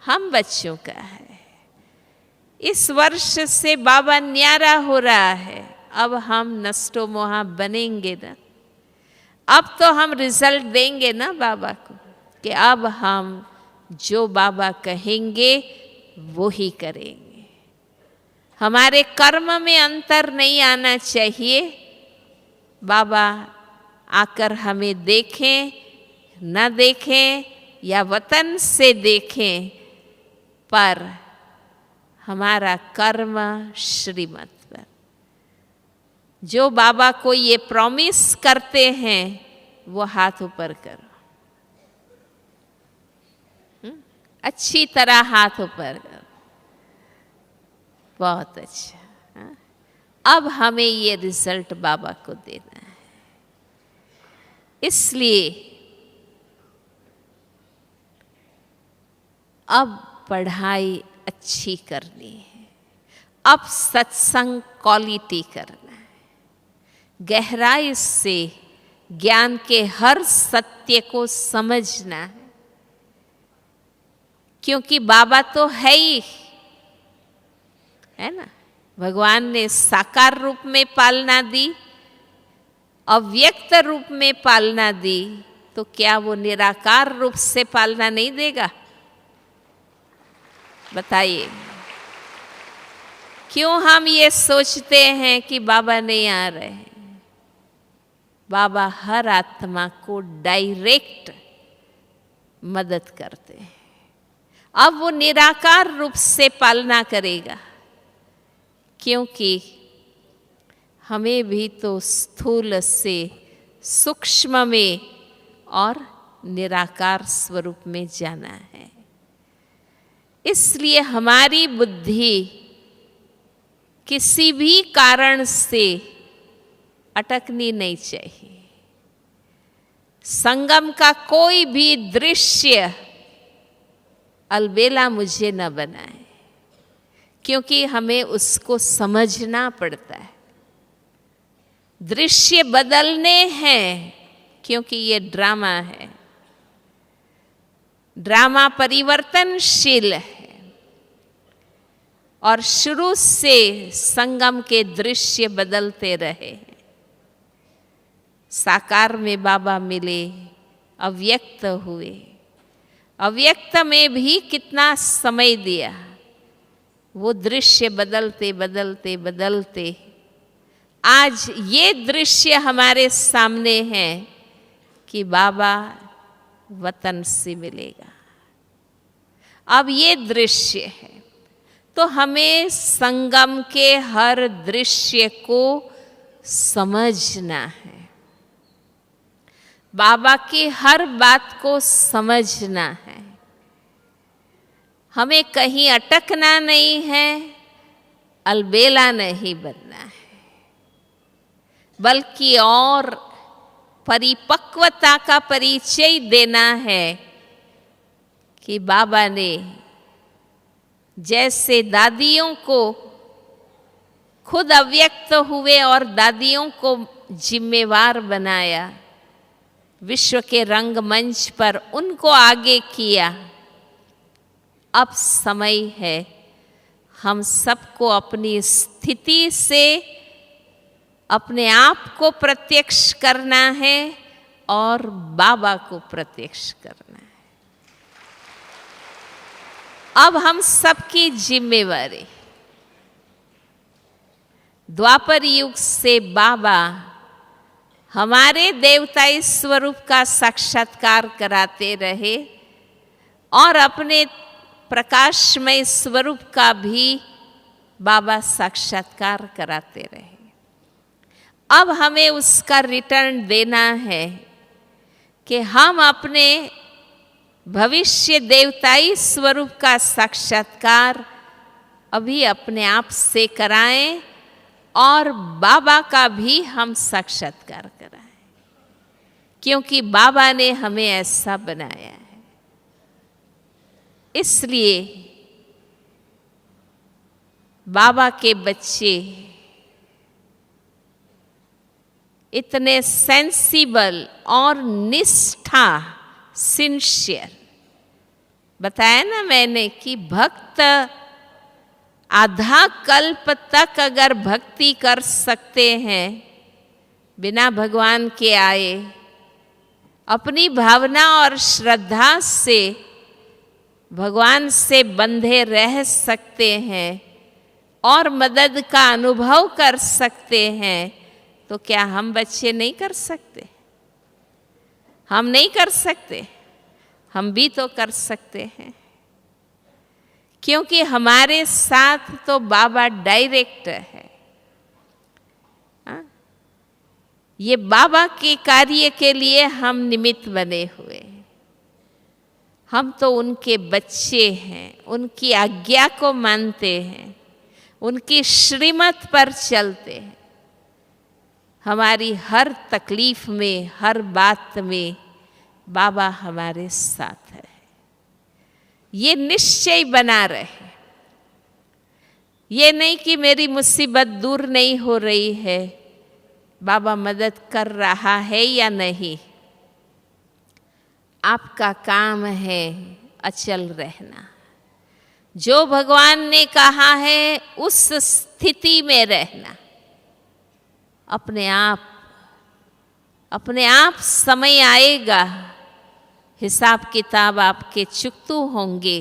हम बच्चों का है। इस वर्ष से बाबा न्यारा हो रहा है। अब हम नष्टो मोहा बनेंगे ना। अब तो हम रिजल्ट देंगे ना बाबा को कि अब हम जो बाबा कहेंगे वो ही करेंगे। हमारे कर्म में अंतर नहीं आना चाहिए। बाबा आकर हमें देखें न देखें या वतन से देखें, पर हमारा कर्म श्रीमत पर। जो बाबा को ये प्रॉमिस करते हैं वो हाथ ऊपर करो, अच्छी तरह हाथ ऊपर करो। बहुत अच्छा। हाँ? अब हमें ये रिजल्ट बाबा को देना है। इसलिए अब पढ़ाई अच्छी करनी है। अब सत्संग क्वालिटी करना है। गहराई से ज्ञान के हर सत्य को समझना है, क्योंकि बाबा तो है ही, है ना। भगवान ने साकार रूप में पालना दी, अव्यक्त रूप में पालना दी, तो क्या वो निराकार रूप से पालना नहीं देगा? बताइए, क्यों हम ये सोचते हैं कि बाबा नहीं आ रहे हैं? बाबा हर आत्मा को डायरेक्ट मदद करते हैं। अब वो निराकार रूप से पालना करेगा, क्योंकि हमें भी तो स्थूल से सूक्ष्म में और निराकार स्वरूप में जाना है। इसलिए हमारी बुद्धि किसी भी कारण से अटकनी नहीं चाहिए। संगम का कोई भी दृश्य अलबेला मुझे न बनाए, क्योंकि हमें उसको समझना पड़ता है। दृश्य बदलने हैं, क्योंकि ये ड्रामा है। ड्रामा परिवर्तनशील है और शुरू से संगम के दृश्य बदलते रहे। साकार में बाबा मिले, अव्यक्त हुए, अव्यक्त में भी कितना समय दिया। वो दृश्य बदलते बदलते बदलते आज ये दृश्य हमारे सामने है कि बाबा वतन से मिलेगा। अब ये दृश्य है, तो हमें संगम के हर दृश्य को समझना है। बाबा की हर बात को समझना है। हमें कहीं अटकना नहीं है, अलबेला नहीं बनना है, बल्कि और परिपक्वता का परिचय देना है कि बाबा ने जैसे दादियों को खुद अव्यक्त हुए और दादियों को जिम्मेवार बनाया, विश्व के रंगमंच पर उनको आगे किया। अब समय है हम सबको अपनी स्थिति से अपने आप को प्रत्यक्ष करना है और बाबा को प्रत्यक्ष करना है। अब हम सबकी जिम्मेवारी, द्वापर युग से बाबा हमारे देवताई स्वरूप का साक्षात्कार कराते रहे और अपने प्रकाशमय स्वरूप का भी बाबा साक्षात्कार कराते रहे। अब हमें उसका रिटर्न देना है कि हम अपने भविष्य देवताई स्वरूप का साक्षात्कार अभी अपने आप से कराएं और बाबा का भी हम साक्षात्कार कराएं, क्योंकि बाबा ने हमें ऐसा बनाया है। इसलिए बाबा के बच्चे इतने सेंसिबल और निष्ठा, सिंसियर, बताया ना मैंने कि भक्त आधा कल्प तक अगर भक्ति कर सकते हैं बिना भगवान के आए, अपनी भावना और श्रद्धा से भगवान से बंधे रह सकते हैं और मदद का अनुभव कर सकते हैं, तो क्या हम बच्चे नहीं कर सकते? हम नहीं कर सकते? हम भी तो कर सकते हैं, क्योंकि हमारे साथ तो बाबा डायरेक्ट है। ये बाबा के कार्य के लिए हम निमित्त बने हुए हैं। हम तो उनके बच्चे हैं, उनकी आज्ञा को मानते हैं, उनकी श्रीमत पर चलते हैं। हमारी हर तकलीफ में, हर बात में बाबा हमारे साथ है। ये निश्चय बना रहे। ये नहीं कि मेरी मुसीबत दूर नहीं हो रही है, बाबा मदद कर रहा है या नहीं। आपका काम है अचल रहना। जो भगवान ने कहा है उस स्थिति में रहना। अपने आप समय आएगा, हिसाब किताब आपके चुकतू होंगे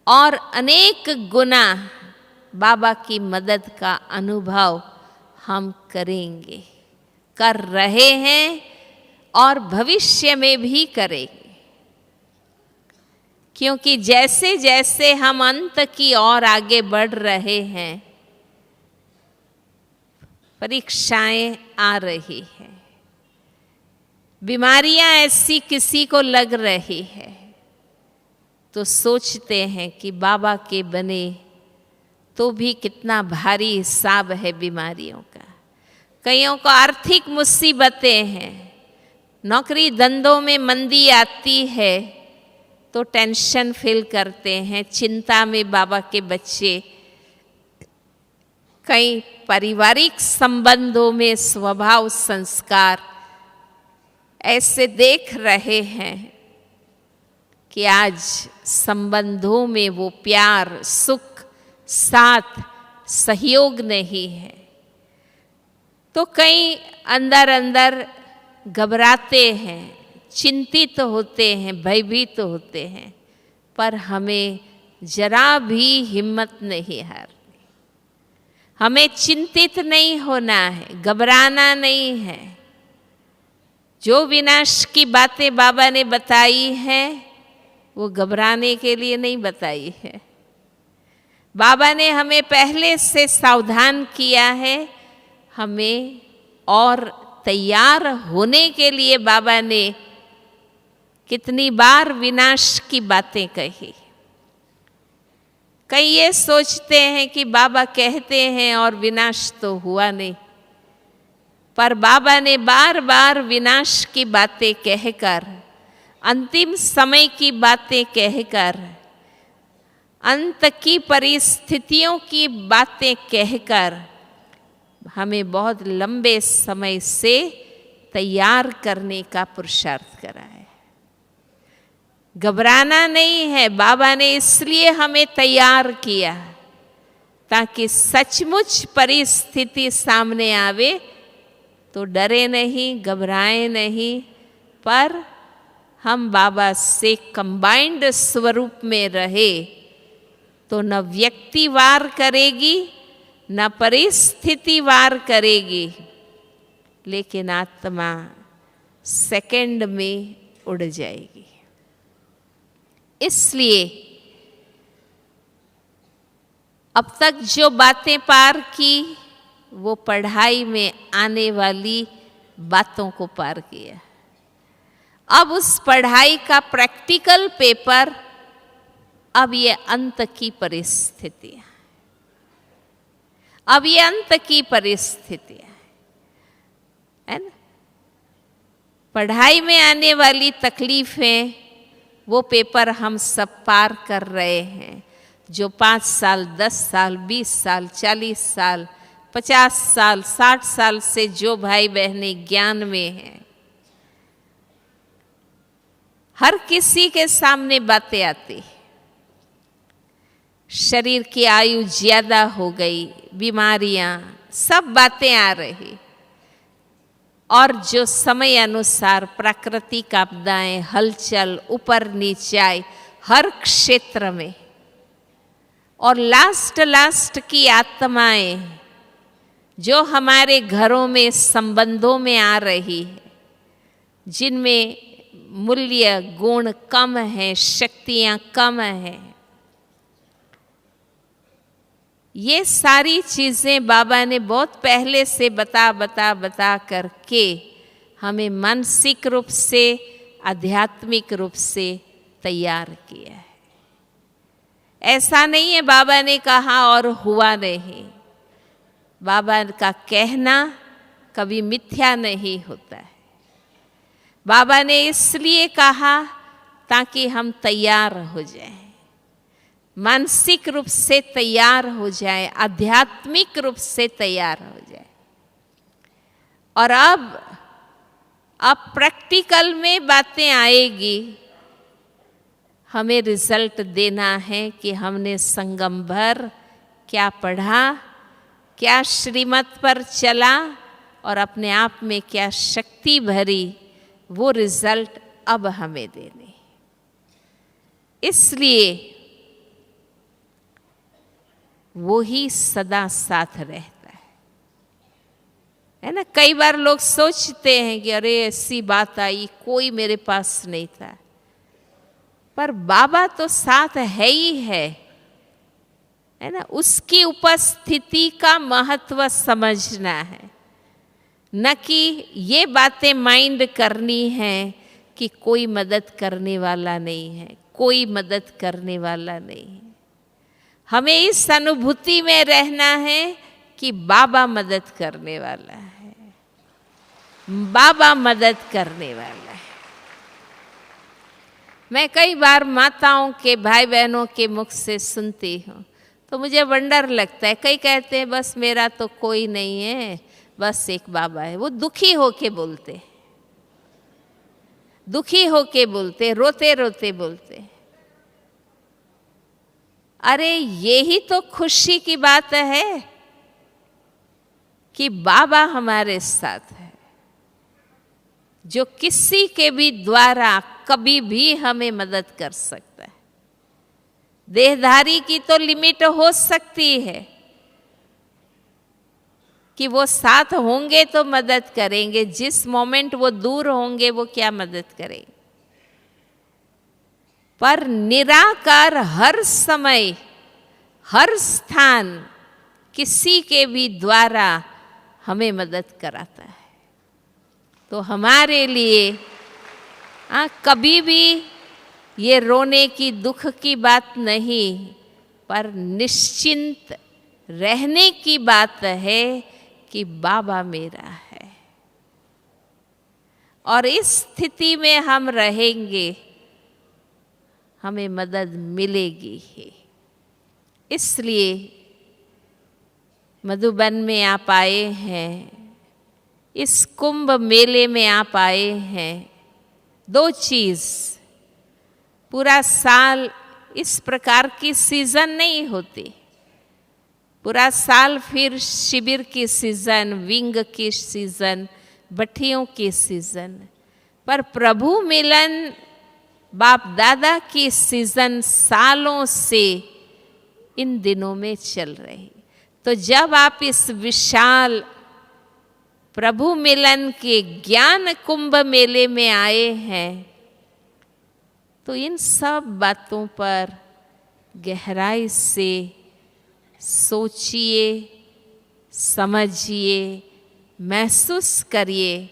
और अनेक गुना बाबा की मदद का अनुभव हम करेंगे, कर रहे हैं और भविष्य में भी करेंगे। क्योंकि जैसे जैसे हम अंत की ओर आगे बढ़ रहे हैं, परीक्षाएं आ रही हैं, बीमारियां ऐसी किसी को लग रही है, तो सोचते हैं कि बाबा के बने तो भी कितना भारी हिसाब है बीमारियों का। कईयों को आर्थिक मुसीबतें हैं, नौकरी धंधों में मंदी आती है तो टेंशन फील करते हैं, चिंता में बाबा के बच्चे। कई पारिवारिक संबंधों में स्वभाव संस्कार ऐसे देख रहे हैं कि आज संबंधों में वो प्यार, सुख, साथ, सहयोग नहीं है, तो कई अंदर अंदर घबराते हैं, चिंतित होते हैं, भयभीत होते हैं। पर हमें जरा भी हिम्मत नहीं हारनी। हमें चिंतित नहीं होना है, घबराना नहीं है। जो विनाश की बातें बाबा ने बताई हैं वो घबराने के लिए नहीं बताई है। बाबा ने हमें पहले से सावधान किया है, हमें और तैयार होने के लिए बाबा ने कितनी बार विनाश की बातें कही। कई ये सोचते हैं कि बाबा कहते हैं और विनाश तो हुआ नहीं, पर बाबा ने बार बार विनाश की बातें कहकर, अंतिम समय की बातें कहकर, अंत की परिस्थितियों की बातें कहकर हमें बहुत लंबे समय से तैयार करने का पुरुषार्थ करा है। घबराना नहीं है, बाबा ने इसलिए हमें तैयार किया ताकि सचमुच परिस्थिति सामने आवे तो डरे नहीं, घबराए नहीं, पर हम बाबा से कंबाइंड स्वरूप में रहे तो न व्यक्ति वार करेगी न परिस्थिति वार करेगी, लेकिन आत्मा सेकंड में उड़ जाएगी। इसलिए अब तक जो बातें पार की वो पढ़ाई में आने वाली बातों को पार किया। अब उस पढ़ाई का प्रैक्टिकल पेपर, अब ये अंत की परिस्थितियां। अब ये अंत की परिस्थितियां है ना। पढ़ाई में आने वाली तकलीफें, वो पेपर हम सब पार कर रहे हैं। जो 5 साल, 10 साल, 20 साल, 40 साल, 50 साल, 60 साल से जो भाई बहनें ज्ञान में हैं, हर किसी के सामने बातें आती। शरीर की आयु ज्यादा हो गई, बीमारियां, सब बातें आ रही। और जो समय अनुसार प्राकृतिक आपदाएं, हलचल, ऊपर नीचाई हर क्षेत्र में, और लास्ट की आत्माएं जो हमारे घरों में, संबंधों में आ रही है, जिनमें मूल्य गुण कम है, शक्तियां कम हैं, ये सारी चीजें बाबा ने बहुत पहले से बता करके हमें मानसिक रूप से, आध्यात्मिक रूप से तैयार किया है। ऐसा नहीं है बाबा ने कहा और हुआ नहीं। बाबा का कहना कभी मिथ्या नहीं होता है। बाबा ने इसलिए कहा ताकि हम तैयार हो जाएं, मानसिक रूप से तैयार हो जाए, आध्यात्मिक रूप से तैयार हो जाए। और अब प्रैक्टिकल में बातें आएगी। हमें रिजल्ट देना है कि हमने संगम भर क्या पढ़ा, क्या श्रीमत पर चला और अपने आप में क्या शक्ति भरी, वो रिजल्ट अब हमें देने। इसलिए वो ही सदा साथ रहता है ना। कई बार लोग सोचते हैं कि अरे ऐसी बात आई, कोई मेरे पास नहीं था, पर बाबा तो साथ है ही है ना। उसकी उपस्थिति का महत्व समझना है, न कि ये बातें माइंड करनी है कि कोई मदद करने वाला नहीं है, कोई मदद करने वाला नहीं है। हमें इस अनुभूति में रहना है कि बाबा मदद करने वाला है, बाबा मदद करने वाला है। मैं कई बार माताओं के, भाई बहनों के मुख से सुनती हूँ तो मुझे वंडर लगता है। कई कहते हैं बस मेरा तो कोई नहीं है, बस एक बाबा है। वो दुखी होके बोलते, दुखी होके बोलते, रोते रोते बोलते। अरे यही तो खुशी की बात है कि बाबा हमारे साथ है, जो किसी के भी द्वारा कभी भी हमें मदद कर सकता है। देहधारी की तो लिमिट हो सकती है कि वो साथ होंगे तो मदद करेंगे, जिस मोमेंट वो दूर होंगे वो क्या मदद करेंगे। पर निराकार हर समय, हर स्थान, किसी के भी द्वारा हमें मदद कराता है। तो हमारे लिए कभी भी ये रोने की, दुख की बात नहीं, पर निश्चिंत रहने की बात है कि बाबा मेरा है। और इस स्थिति में हम रहेंगे, हमें मदद मिलेगी ही। इसलिए मधुबन में आप आए हैं, इस कुंभ मेले में आप आए हैं। 2 चीज़, पूरा साल इस प्रकार की सीजन नहीं होती। पूरा साल फिर शिविर की सीजन, विंग की सीजन, भट्टियों की सीजन, पर प्रभु मिलन बाप दादा की सीजन सालों से इन दिनों में चल रही। तो जब आप इस विशाल प्रभु मिलन के ज्ञान कुंभ मेले में आए हैं, तो इन सब बातों पर गहराई से सोचिए, समझिए, महसूस करिए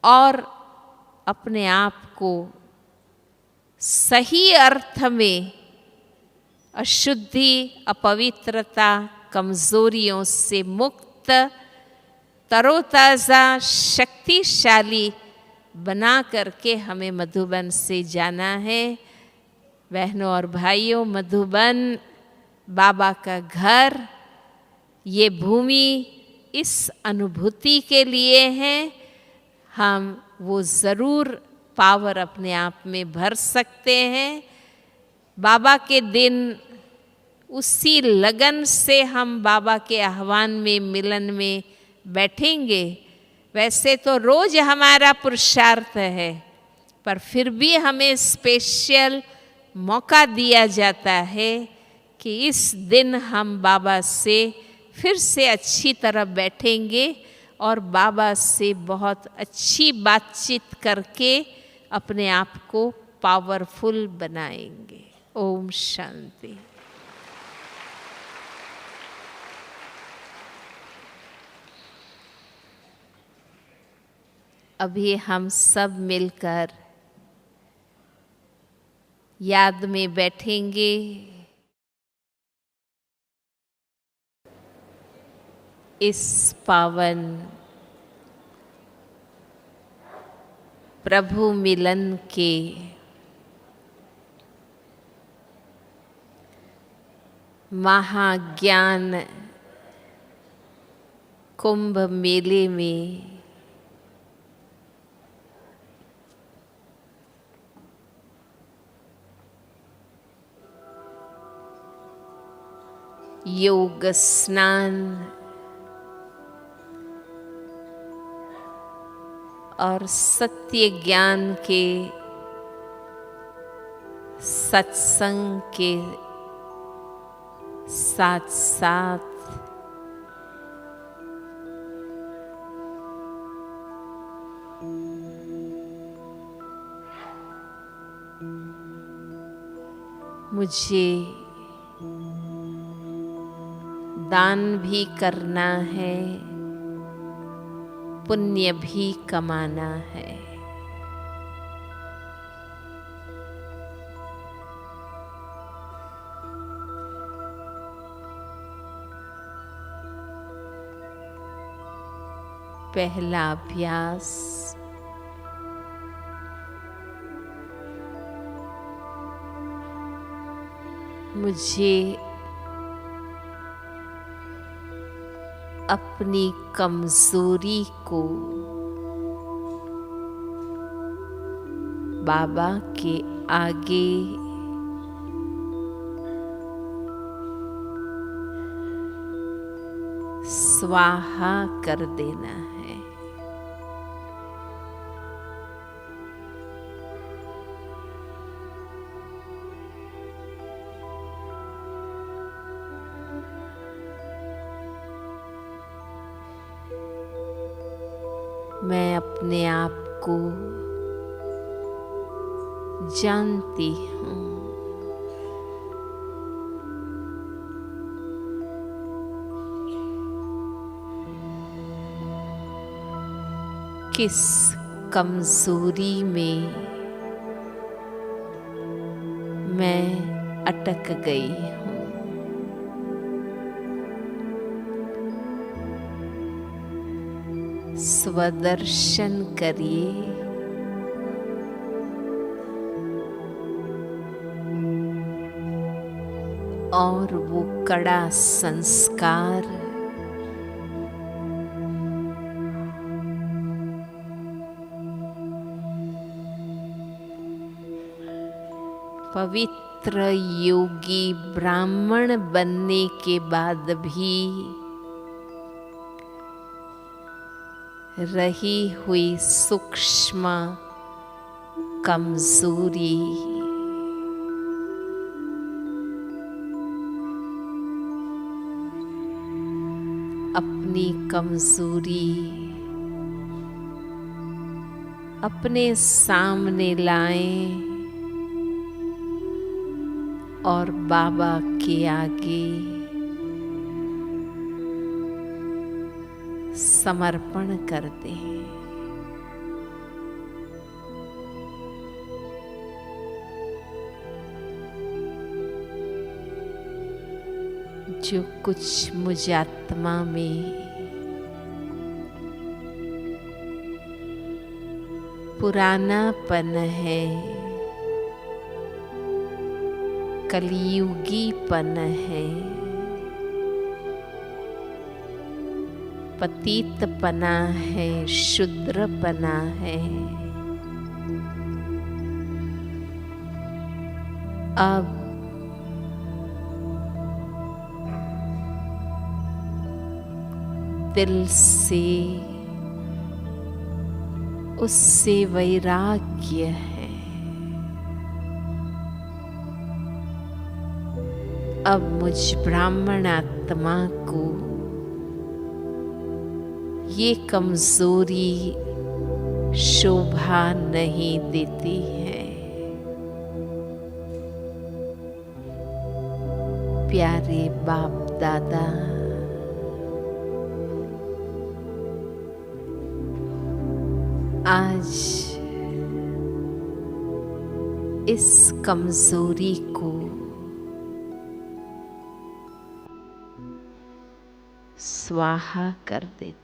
और अपने आप को सही अर्थ में अशुद्धि, अपवित्रता, कमजोरियों से मुक्त, तरोताज़ा, शक्तिशाली बना करके हमें मधुबन से जाना है। बहनों और भाइयों, मधुबन बाबा का घर, ये भूमि इस अनुभूति के लिए है। हम वो ज़रूर पावर अपने आप में भर सकते हैं। बाबा के दिन उसी लगन से हम बाबा के आह्वान में, मिलन में बैठेंगे। वैसे तो रोज हमारा पुरुषार्थ है, पर फिर भी हमें स्पेशल मौका दिया जाता है कि इस दिन हम बाबा से फिर से अच्छी तरह बैठेंगे और बाबा से बहुत अच्छी बातचीत करके अपने आप को पावरफुल बनाएंगे। ओम शांति। अभी हम सब मिलकर याद में बैठेंगे। इस पावन प्रभु मिलन के महाज्ञान कुंभ मेले में योग स्नान और सत्य ज्ञान के सत्संग के साथ साथ मुझे दान भी करना है, पुण्य भी कमाना है। पहला अभ्यास, मुझे अपनी कमजोरी को बाबा के आगे स्वाहा कर देना है। मैं अपने आप को जानती हूँ। किस कमजोरी में मैं अटक गई हूँ। स्वदर्शन करिए। और वो कड़ा संस्कार पवित्र योगी ब्राह्मण बनने के बाद भी रही हुई सूक्ष्म कमजोरी, अपनी कमजोरी अपने सामने लाएं और बाबा के आगे समर्पण कर दें। जो कुछ मुझ आत्मा में पुरानापन है, कलियुगीपन है, पतितपना है, शूद्रपना है, अब दिल से उससे वैराग्य है। अब मुझ ब्राह्मण आत्मा को ये कमजोरी शोभा नहीं देती है। प्यारे बाप दादा, आज इस कमजोरी को स्वाहा कर देते हैं।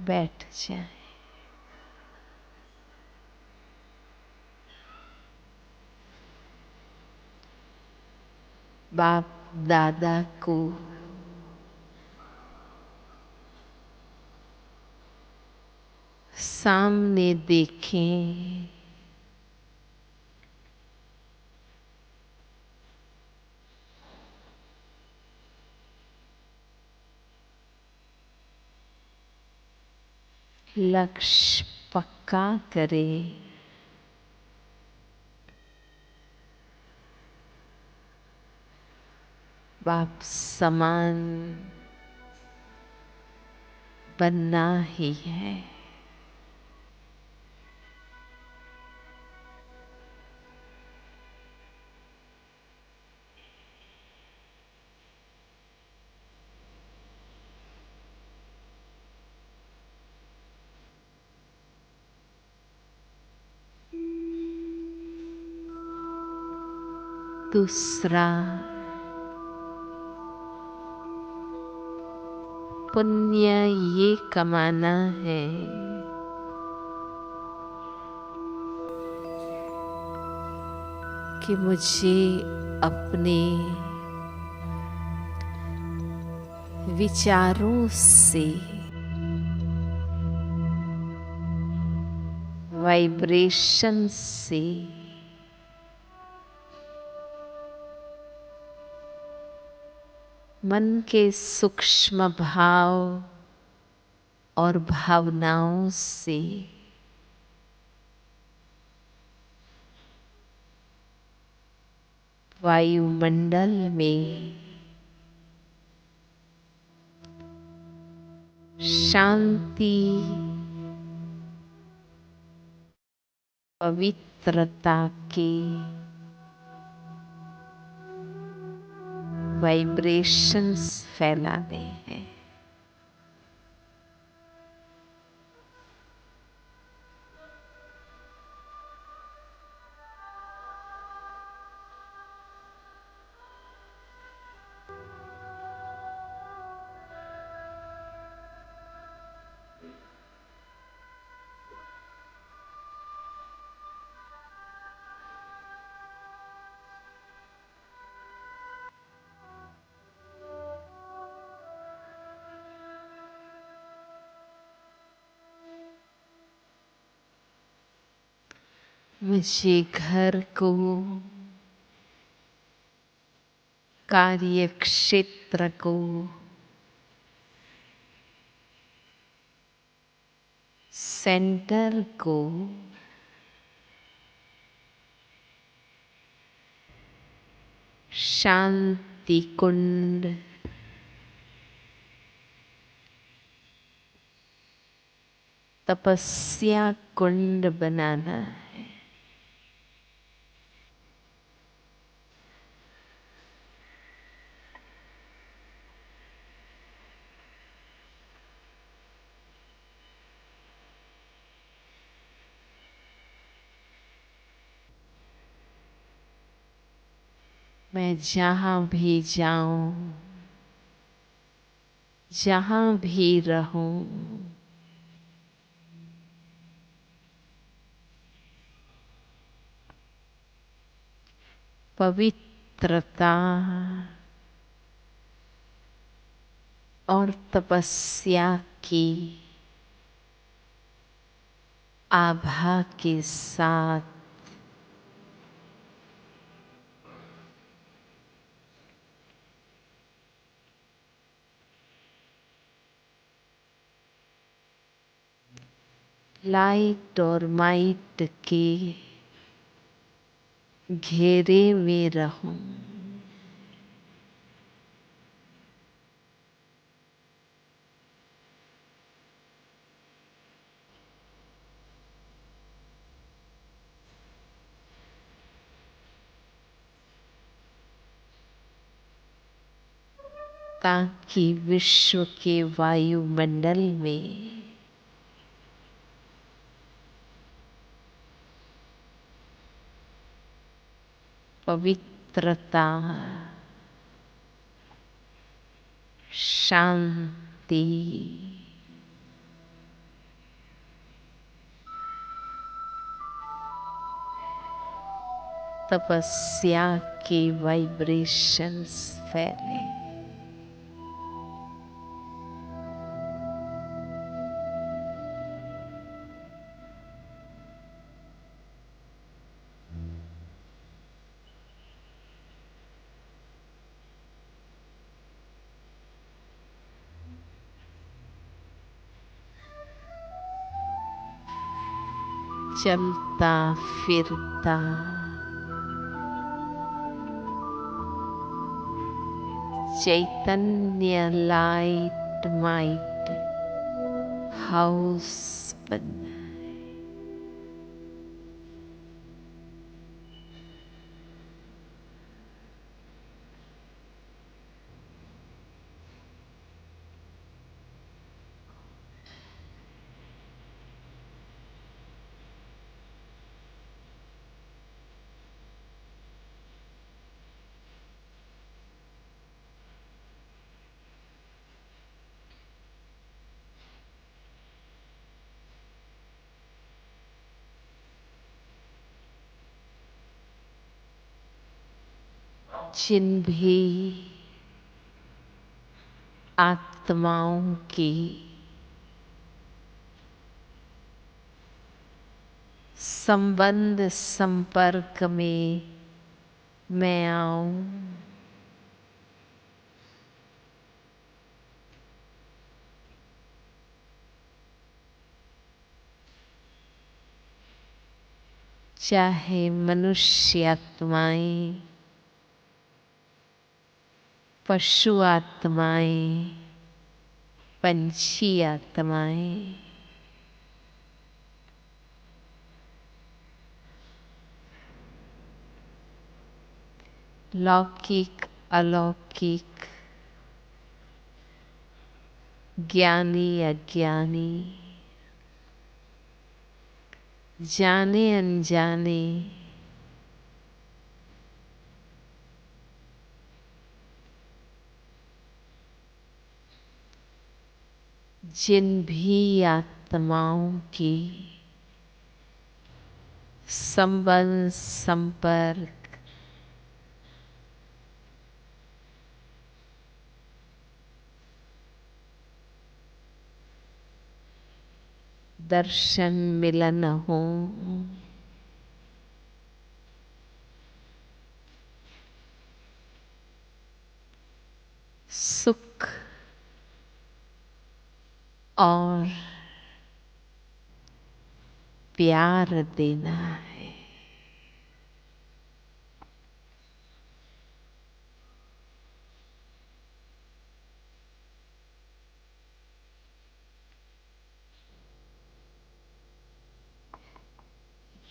बैठ जाए। बाप दादा को सामने देखें, लक्ष्य पक्का करें, बाप समान बनना ही है। दूसरा, पुण्य ये कमाना है कि मुझे अपने विचारों से, वाइब्रेशन से मन के सूक्ष्म भाव और भावनाओं से वायुमंडल में शांति, पवित्रता के वाइब्रेशंस फैलाने हैं। मुझे घर को, कार्य क्षेत्र को, सेंटर को शांति कुंड, तपस्या कुंड बनाना है। मैं जहाँ भी जाऊं, जहाँ भी रहूं, पवित्रता और तपस्या की आभा के साथ लाइट और माइट के घेरे में रहूं। ताकि विश्व के वायुमंडल में पवित्रता, शांति, तपस्या के वाइब्रेशंस फैले। चलता फिरता चैतन्य लाइट माइट हाउस बन जिन भी आत्माओं की संबंध संपर्क में मैं आऊं, चाहे मनुष्य आत्माएं, पशु आत्माएं, पंछी आत्माएं, लौकिक अलौकिक, ज्ञानी अज्ञानी, जाने अनजाने, जिन भी आत्माओं की संबंध संपर्क दर्शन मिलन हो, सुख और प्यार देना है।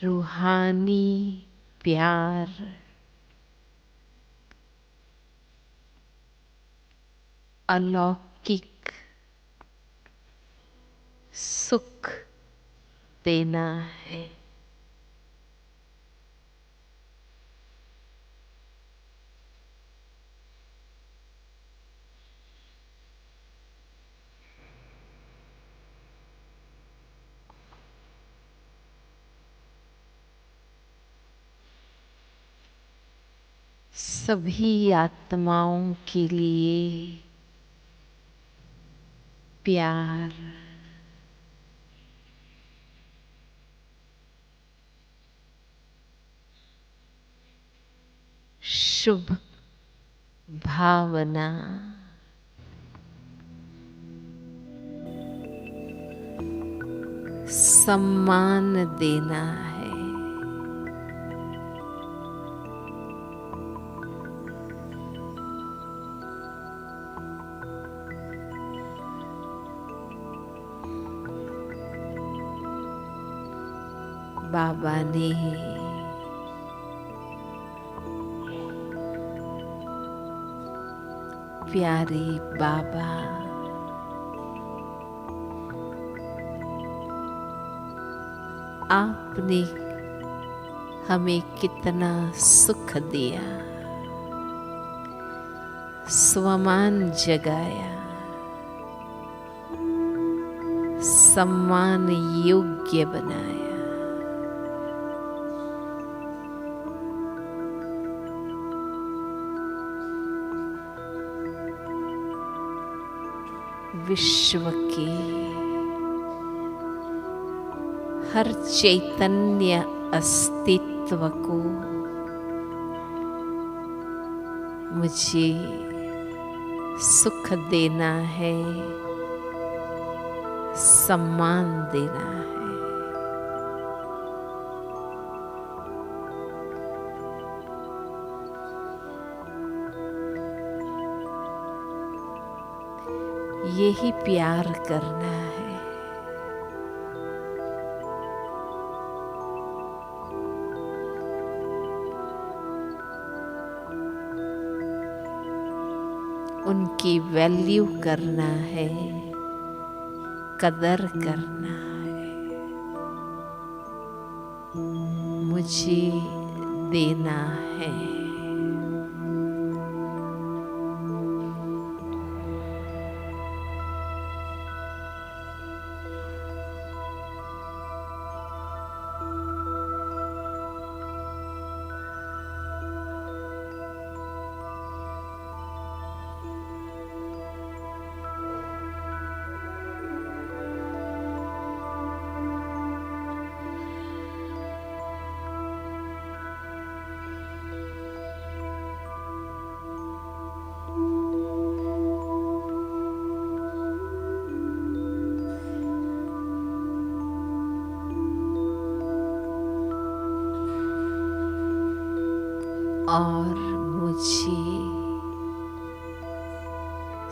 रूहानी प्यार अलौकिक सुख देना है। सभी आत्माओं के लिए प्यार, शुभ भावना, सम्मान देना है। बाबा ने प्यारे बाबा आपने हमें कितना सुख दिया, स्वमान जगाया, सम्मान योग्य बनाया। विश्व के हर चैतन्य अस्तित्व को मुझे सुख देना है, सम्मान देना है। यही प्यार करना है। उनकी वैल्यू करना है, कदर करना है, मुझे देना है। और मुझे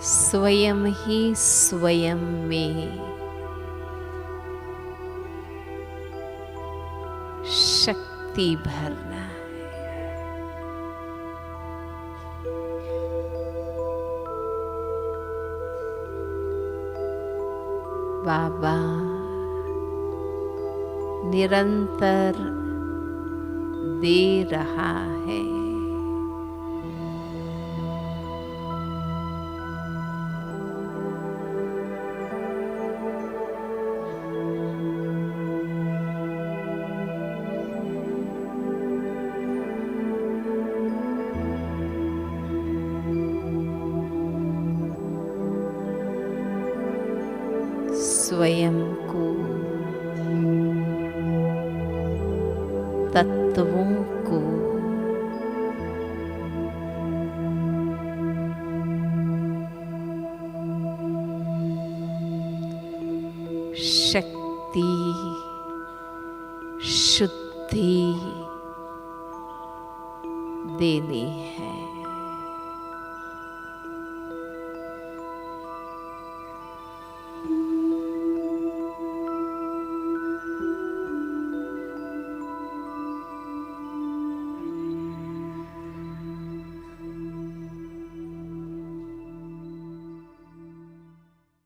स्वयं ही स्वयं में शक्ति भरना है। बाबा निरंतर दे रहा है। स्वयं को, तत्वों को शक्ति, शुद्धि देनी है।